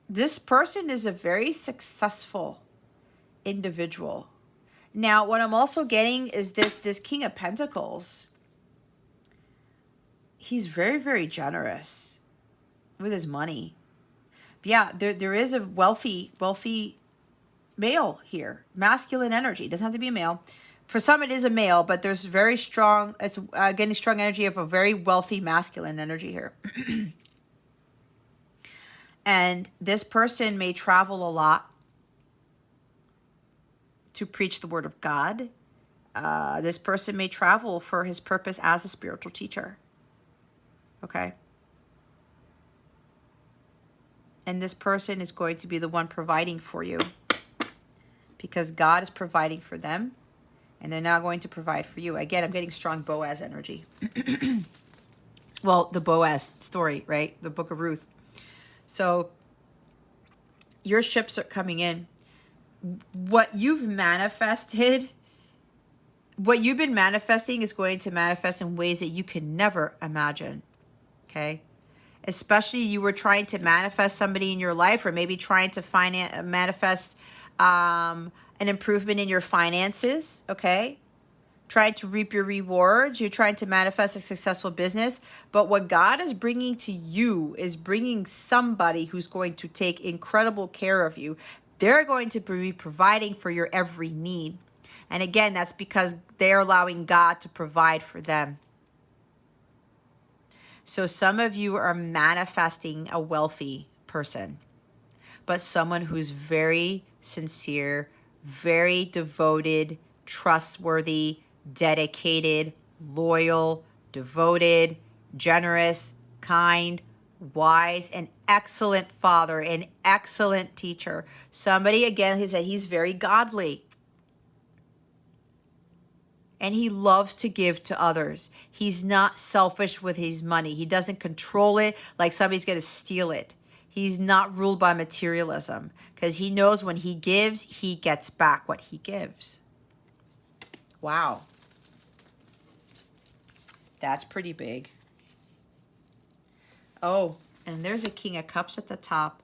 This person is a very successful individual. Now, what I'm also getting is this King of Pentacles. He's very, very generous with his money. Yeah, there is a wealthy male here. Masculine energy. It doesn't have to be a male. For some, it is a male, but there's very strong, it's getting strong energy of a very wealthy masculine energy here. And this person may travel a lot to preach the word of God. This person may travel for his purpose as a spiritual teacher. Okay? And this person is going to be the one providing for you, because God is providing for them, and they're now going to provide for you. Again, I'm getting strong Boaz energy. Well, the Boaz story, right? The book of Ruth. So your ships are coming in. what you've manifested, what you've been manifesting is going to manifest in ways that you can never imagine. Okay? Especially you were trying to manifest somebody in your life, or maybe trying to manifest an improvement in your finances. Okay? Trying to reap your rewards. You're trying to manifest a successful business. But what God is bringing to you is bringing somebody who's going to take incredible care of you. They're going to be providing for your every need. And again, that's because they're allowing God to provide for them. So some of you are manifesting a wealthy person, but someone who's very sincere, very devoted, trustworthy, dedicated, loyal, devoted, generous, kind, wise, an excellent father, an excellent teacher. Somebody, again, he's very godly. And he loves to give to others. He's not selfish with his money. He doesn't control it like somebody's going to steal it. He's not ruled by materialism, because he knows when he gives, he gets back what he gives. Wow. That's pretty big. Oh, and there's a King of Cups at the top.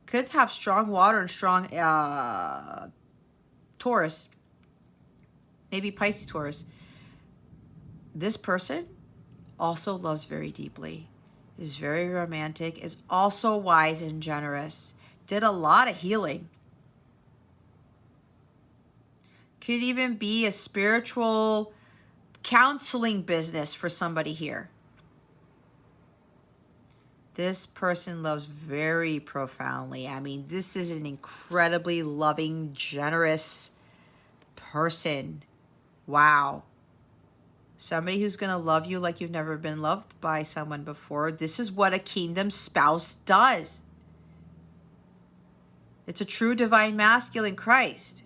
Could have strong water and strong Taurus. Maybe Pisces, Taurus. This person also loves very deeply, is very romantic, is also wise and generous, did a lot of healing. Could even be a spiritual counseling business for somebody here. This person loves very profoundly. I mean, this is an incredibly loving, generous person. Wow. Somebody who's going to love you like you've never been loved by someone before. This is what a kingdom spouse does. It's a true divine masculine Christ.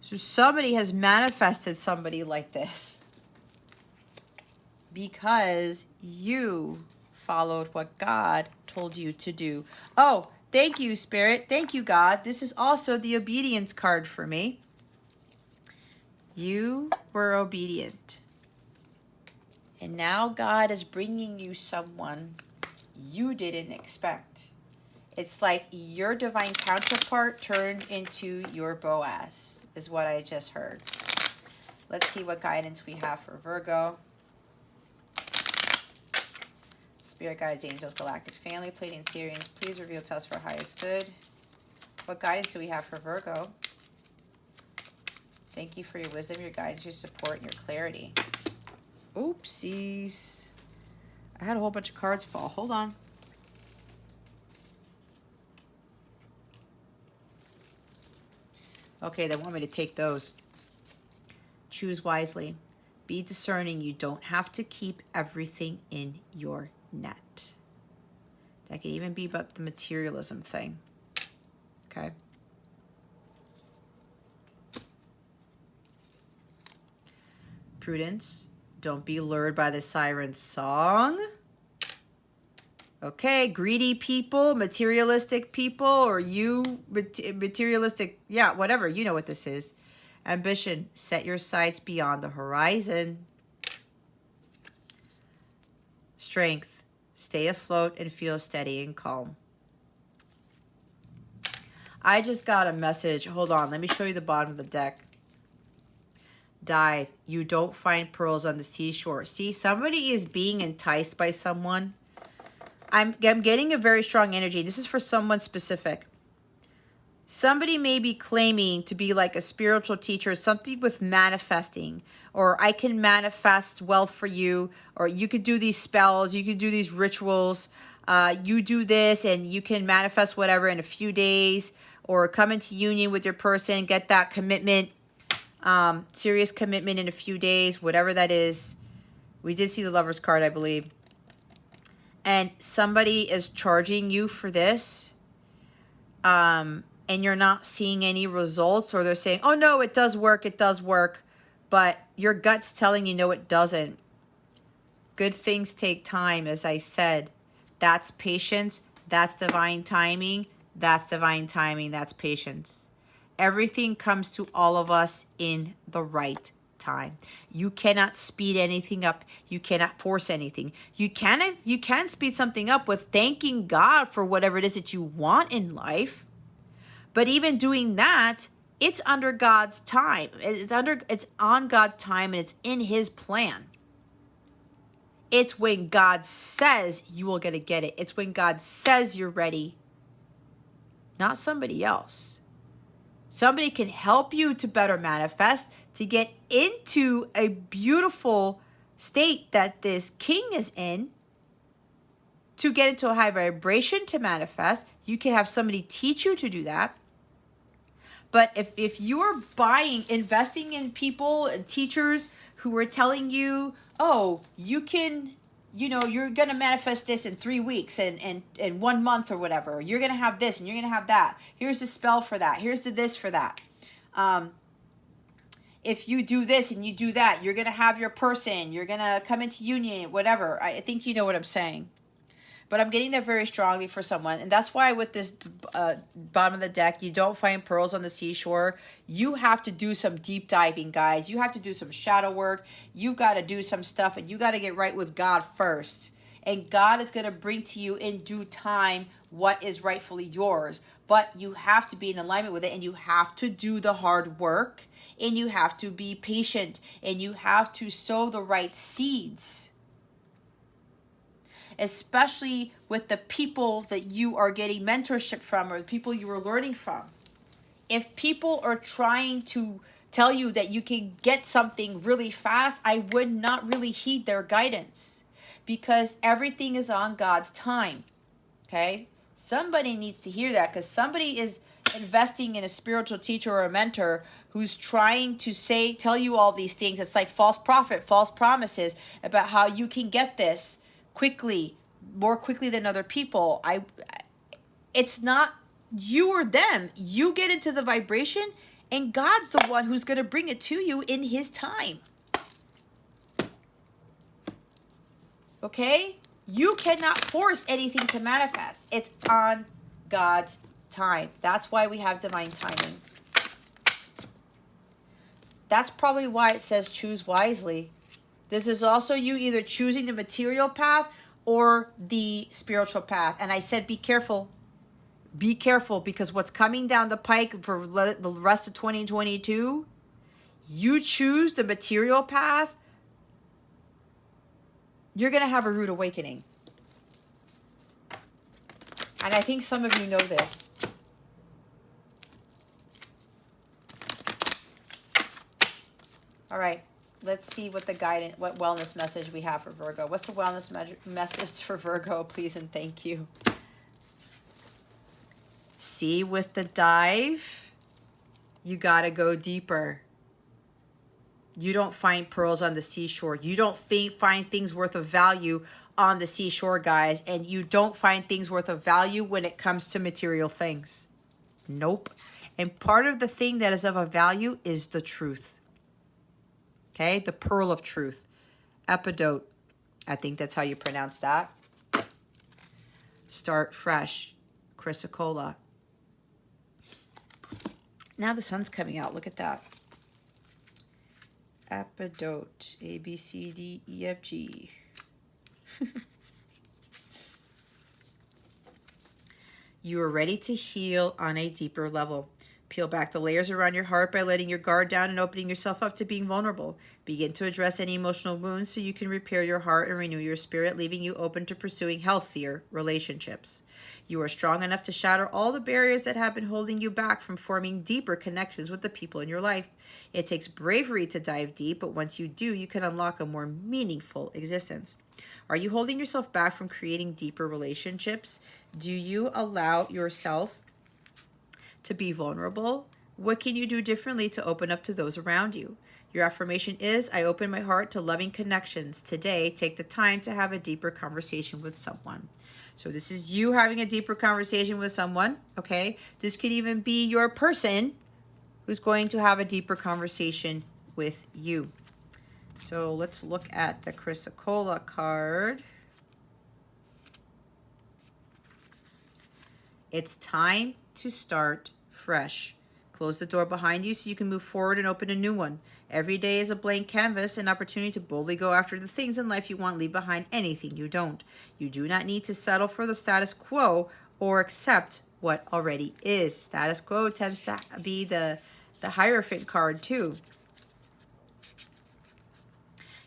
So somebody has manifested somebody like this because you followed what God told you to do. Oh, thank you, Spirit. Thank you, God. This is also the obedience card for me. You were obedient. And now God is bringing you someone you didn't expect. It's like your divine counterpart turned into your Boaz, is what I just heard. Let's see what guidance we have for Virgo. Spirit guides, angels, galactic family, Pleiadian, Sirians, please reveal to us for highest good. What guidance do we have for Virgo? Thank you for your wisdom, your guidance, your support, and your clarity. Oopsies. I had a whole bunch of cards fall. Hold on. Okay, they want me to take those. Choose wisely. Be discerning. You don't have to keep everything in your net. That could even be about the materialism thing. Okay. Prudence. Don't be lured by the siren song. Okay, greedy people, materialistic people, or you, materialistic, yeah, whatever. You know what this is. Ambition. Set your sights beyond the horizon. Strength. Stay afloat and feel steady and calm. I just got a message. Hold on. Let me show you the bottom of the deck. Dive. You don't find pearls on the seashore. See, somebody is being enticed by someone. I'm getting a very strong energy. This is for someone specific. Somebody may be claiming to be like a spiritual teacher, something with manifesting, or I can manifest wealth for you, or you could do these spells, you could do these rituals, you do this and you can manifest whatever in a few days, or come into union with your person, get that commitment, serious commitment in a few days, whatever that is. We did see the Lover's card, I believe. And somebody is charging you for this, and you're not seeing any results, or they're saying, oh no, it does work, but your gut's telling you no, it doesn't. Good things take time, as I said. That's patience, that's divine timing, that's divine timing, that's patience. Everything comes to all of us in the right time. You cannot speed anything up. You cannot force anything. You can speed something up with thanking God for whatever it is that you want in life. But even doing that, it's under God's time. It's on God's time, and it's in his plan. It's when God says you will get it. It's when God says you're ready, not somebody else. Somebody can help you to better manifest, to get into a beautiful state that this king is in, to get into a high vibration to manifest. You can have somebody teach you to do that. But if you're investing in people and teachers who are telling you, oh, you can, you're going to manifest this in 3 weeks and 1 month or whatever. You're going to have this and you're going to have that. Here's the spell for that. Here's the this for that. If you do this and you do that, you're going to have your person. You're going to come into union, whatever. I think you know what I'm saying. But I'm getting there very strongly for someone. And that's why with this bottom of the deck, you don't find pearls on the seashore. You have to do some deep diving, guys. You have to do some shadow work. You've got to do some stuff. And you got to get right with God first. And God is going to bring to you in due time what is rightfully yours. But you have to be in alignment with it. And you have to do the hard work. And you have to be patient. And you have to sow the right seeds. Especially with the people that you are getting mentorship from or the people you are learning from. If people are trying to tell you that you can get something really fast, I would not really heed their guidance because everything is on God's time. Okay? Somebody needs to hear that because somebody is investing in a spiritual teacher or a mentor who's trying to tell you all these things. It's like false prophet, false promises about how you can get this quickly, more quickly than other people. It's not you or them. You get into the vibration and God's the one who's going to bring it to you in his time. Okay? You cannot force anything to manifest. It's on God's time. That's why we have divine timing. That's probably why it says choose wisely. This is also you either choosing the material path or the spiritual path. And I said, be careful. Be careful because what's coming down the pike for the rest of 2022, you choose the material path, you're going to have a rude awakening. And I think some of you know this. All right. Let's see what what wellness message we have for Virgo. What's the wellness message for Virgo, please and thank you? See, with the dive, you got to go deeper. You don't find pearls on the seashore. You don't find things worth of value on the seashore, guys. And you don't find things worth of value when it comes to material things. Nope. And part of the thing that is of a value is the truth. Okay, the pearl of truth. Epidote. I think that's how you pronounce that. Start fresh. Chrysocolla. Now the sun's coming out. Look at that. Epidote. A, B, C, D, E, F, G. You are ready to heal on a deeper level. Peel back the layers around your heart by letting your guard down and opening yourself up to being vulnerable. Begin to address any emotional wounds so you can repair your heart and renew your spirit, leaving you open to pursuing healthier relationships. You are strong enough to shatter all the barriers that have been holding you back from forming deeper connections with the people in your life. It takes bravery to dive deep, but once you do, you can unlock a more meaningful existence. Are you holding yourself back from creating deeper relationships? Do you allow yourself to be vulnerable? What can you do differently to open up to those around you? Your affirmation is, I open my heart to loving connections. Today, take the time to have a deeper conversation with someone. So this is you having a deeper conversation with someone, okay? This could even be your person who's going to have a deeper conversation with you. So let's look at the Chrysocolla card. It's time to start fresh. Close the door behind you so you can move forward and open a new one. Every day is a blank canvas, an opportunity to boldly go after the things in life you want, leave behind anything you don't. You do not need to settle for the status quo or accept what already is. Status quo tends to be the Hierophant card too.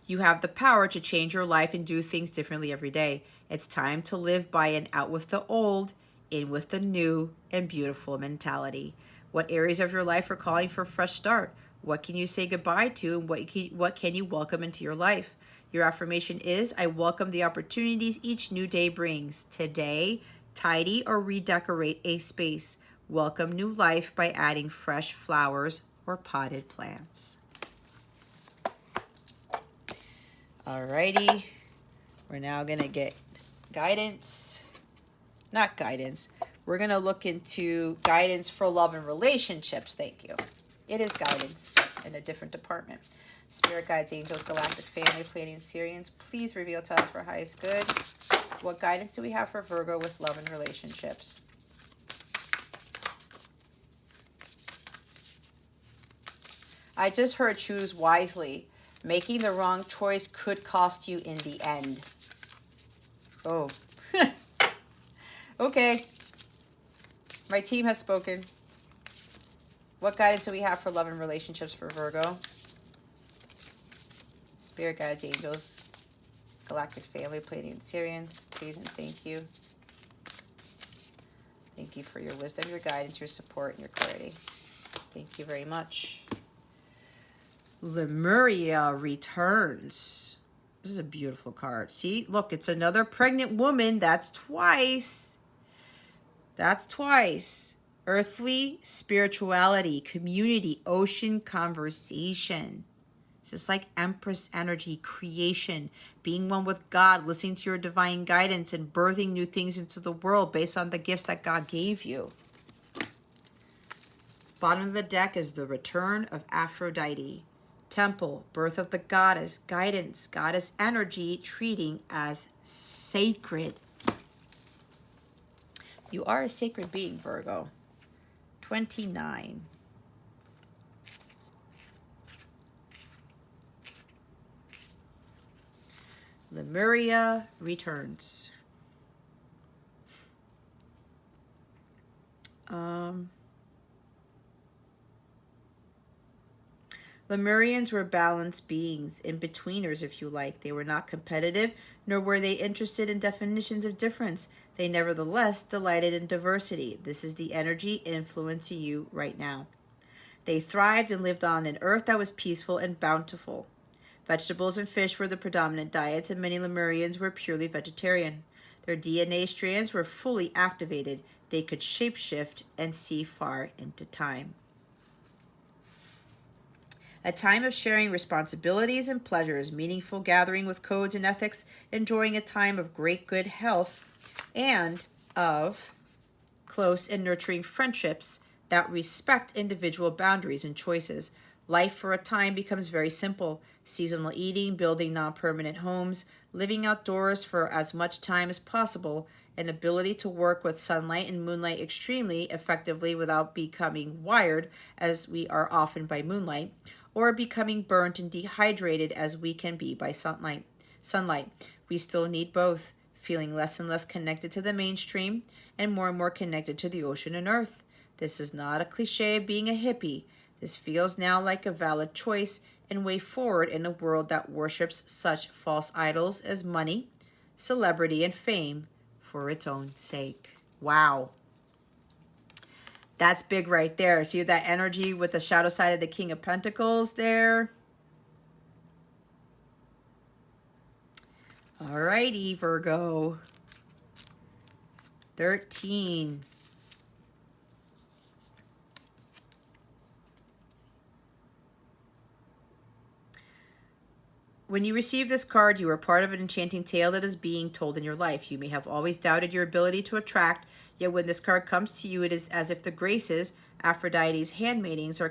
You have the power to change your life and do things differently every day. It's time to live by an out with the old, in with the new and beautiful mentality. What areas of your life are calling for a fresh start? What can you say goodbye to, and what can you welcome into your life? Your affirmation is, I welcome the opportunities each new day brings. Today, tidy or redecorate a space. Welcome new life by adding fresh flowers or potted plants. Alrighty, we're now going to get guidance. Not guidance. We're going to look into guidance for love and relationships. Thank you. It is guidance, but in a different department. Spirit guides, angels, galactic family, Pleiadian, Sirians, please reveal to us for highest good. What guidance do we have for Virgo with love and relationships? I just heard choose wisely. Making the wrong choice could cost you in the end. Oh. Okay. My team has spoken. What guidance do we have for love and relationships for Virgo? Spirit guides, angels, galactic family, Pleiadian, Sirians, please and thank you. Thank you for your wisdom, your guidance, your support, and your clarity. Thank you very much. Lemuria returns. This is a beautiful card. See, look, it's another pregnant woman. That's twice. That's twice. Earthly spirituality, community, ocean conversation. This is like Empress energy, creation, being one with God, listening to your divine guidance and birthing new things into the world based on the gifts that God gave you. Bottom of the deck is the return of Aphrodite. Temple, birth of the goddess, guidance, goddess energy, treating as sacred. You are a sacred being, Virgo. 29. Lemuria returns. Lemurians were balanced beings, in-betweeners if you like. They were not competitive, nor were they interested in definitions of difference. They nevertheless delighted in diversity. This is the energy influencing you right now. They thrived and lived on an earth that was peaceful and bountiful. Vegetables and fish were the predominant diets, and many Lemurians were purely vegetarian. Their DNA strands were fully activated. They could shapeshift and see far into time. A time of sharing responsibilities and pleasures, meaningful gathering with codes and ethics, enjoying a time of great good health, and of close and nurturing friendships that respect individual boundaries and choices. Life for a time becomes very simple. Seasonal eating, building non-permanent homes, living outdoors for as much time as possible, an ability to work with sunlight and moonlight extremely effectively without becoming wired, as we are often by moonlight, or becoming burnt and dehydrated as we can be by sunlight. We still need both, feeling less and less connected to the mainstream and more connected to the ocean and earth. This is not a cliche of being a hippie. This feels now like a valid choice and way forward in a world that worships such false idols as money, celebrity, and fame for its own sake. Wow. That's big right there. See that energy with the shadow side of the King of Pentacles there? Alrighty, Virgo. 13. When you receive this card, you are part of an enchanting tale that is being told in your life. You may have always doubted your ability to attract, yet when this card comes to you, it is as if the graces, Aphrodite's handmaidens, are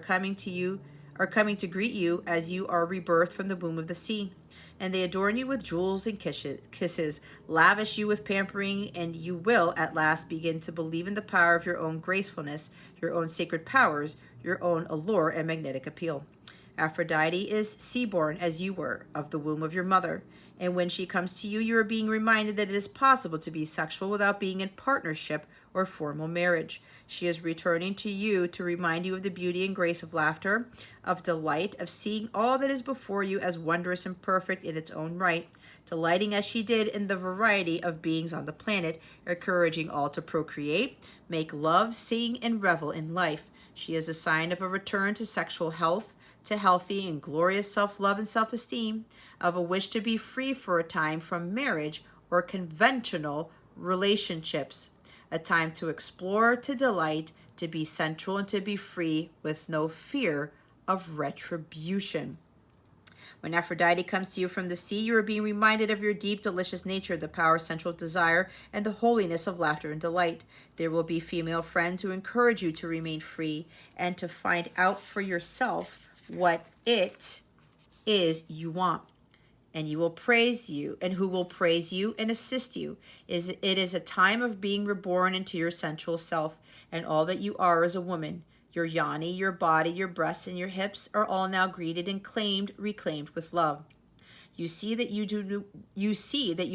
are coming to greet you as you are rebirthed from the womb of the sea. And they adorn you with jewels and kisses, lavish you with pampering, and you will at last begin to believe in the power of your own gracefulness, your own sacred powers, your own allure and magnetic appeal. Aphrodite is sea-born as you were, of the womb of your mother. And when she comes to you, you are being reminded that it is possible to be sexual without being in partnership or formal marriage. She is returning to you to remind you of the beauty and grace of laughter, of delight, of seeing all that is before you as wondrous and perfect in its own right, delighting as she did in the variety of beings on the planet, encouraging all to procreate, make love, sing, and revel in life. She is a sign of a return to sexual health, to healthy and glorious self-love and self-esteem, of a wish to be free for a time from marriage or conventional relationships, a time to explore, to delight, to be sensual, and to be free with no fear of retribution. When Aphrodite comes to you from the sea, you are being reminded of your deep, delicious nature, the power of sensual desire, and the holiness of laughter and delight. There will be female friends who encourage you to remain free and to find out for yourself what it is you want. And you will praise you, and who will praise you and assist you. It is a time of being reborn into your sensual self, and all that you are as a woman. Your yoni, your body, your breasts, and your hips are all now greeted and reclaimed with love. You see that you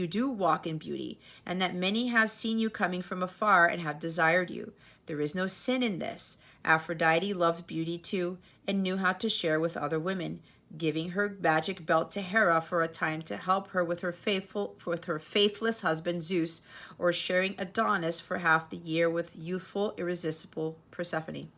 do walk in beauty, and that many have seen you coming from afar and have desired you. There is no sin in this. Aphrodite loved beauty too, and knew how to share with other women, giving her magic belt to Hera for a time to help her with her faithless husband Zeus, or sharing Adonis for half the year with youthful, irresistible Persephone.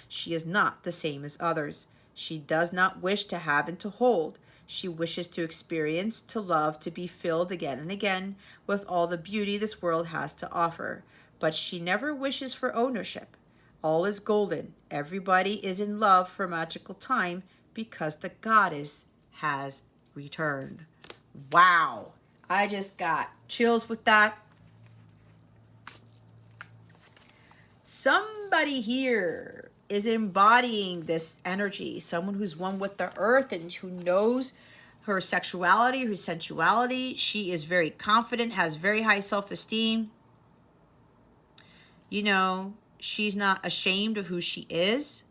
She is not the same as others. She does not wish to have and to hold. She wishes to experience, to love, to be filled again and again with all the beauty this world has to offer. But she never wishes for ownership. All is golden. Everybody is in love for magical time because the goddess has returned. Wow. I just got chills with that. Somebody here is embodying this energy, someone who's one with the earth and who knows her sexuality, her sensuality. She is very confident, has very high self-esteem. You know, she's not ashamed of who she is.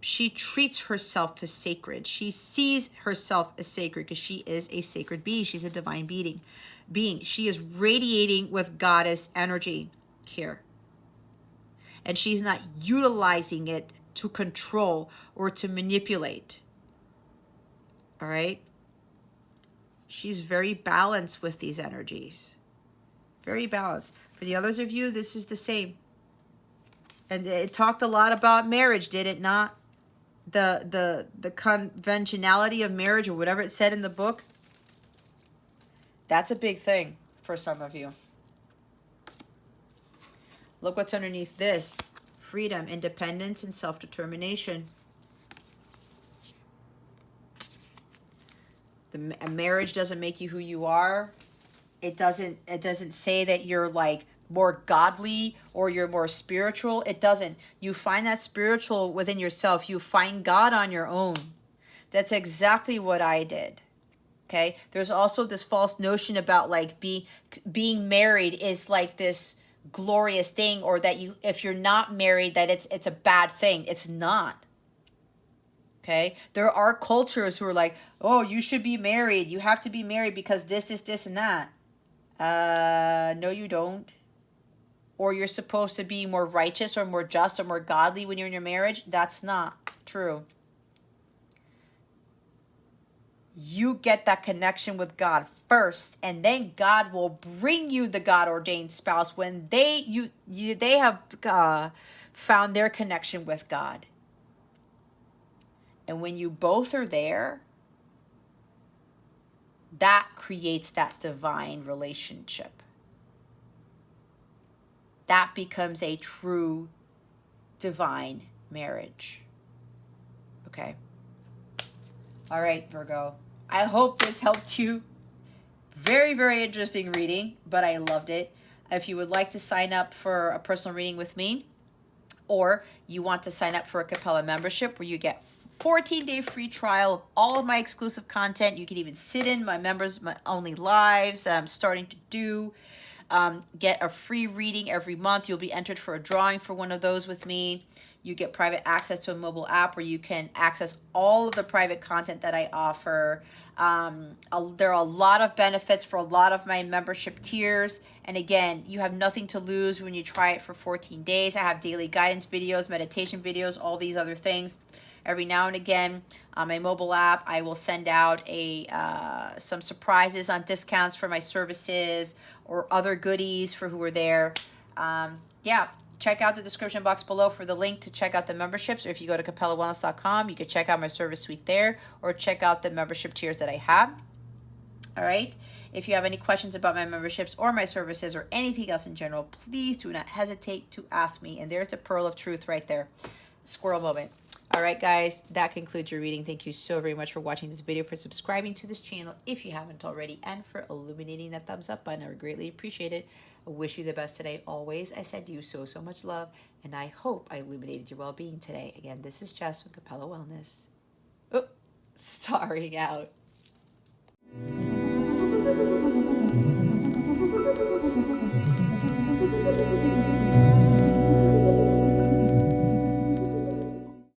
She treats herself as sacred. She sees herself as sacred because she is a sacred being. She's a divine being. She is radiating with goddess energy here. And she's not utilizing it to control or to manipulate. All right? She's very balanced with these energies. Very balanced. For the others of you, this is the same. And it talked a lot about marriage, did it not? The conventionality of marriage, or whatever it said in the book. That's a big thing for some of you. Look what's underneath this. Freedom, independence, and self-determination. A marriage doesn't make you who you are. It doesn't say that you're like more godly or you're more spiritual. It doesn't. You find that spiritual within yourself. You find God on your own. That's exactly what I did. Okay? There's also this false notion about like being married is like this glorious thing, or that if you're not married that it's a bad thing. It's not. Okay? There are cultures who are like, oh, you should be married. You have to be married because this, and that. No, you don't. Or you're supposed to be more righteous or more just or more godly when you're in your marriage. That's not true. You get that connection with God first, and then God will bring you the God-ordained spouse when they have found their connection with God. And when you both are there, that creates that divine relationship. That becomes a true divine marriage. Okay? All right, Virgo. I hope this helped you. Very, very interesting reading, but I loved it. If you would like to sign up for a personal reading with me, Or you want to sign up for a Capella membership where you get 14-day free trial of all of my exclusive content. You can even sit in my members my only lives that I'm starting to do. Get a free reading every month. You'll be entered for a drawing for one of those with me. You get private access to a mobile app where you can access all of the private content that I offer. There are a lot of benefits for a lot of my membership tiers. And again, you have nothing to lose when you try it for 14 days. I have daily guidance videos, meditation videos, all these other things. Every now and again, on my mobile app, I will send out some surprises on discounts for my services or other goodies for who are there. Yeah, check out the description box below for the link to check out the memberships. Or if you go to capellawellness.com, you can check out my service suite there or check out the membership tiers that I have. All right. If you have any questions about my memberships or my services or anything else in general, please do not hesitate to ask me. And there's the pearl of truth right there. Squirrel moment. All right, guys, that concludes your reading. Thank you so very much for watching this video, for subscribing to this channel if you haven't already, and for illuminating that thumbs up button. I would greatly appreciate it. I wish you the best today. Always, I send you so much love, and I hope I illuminated your well-being today. Again, this is Jess from Capella Wellness. Oh, starring out.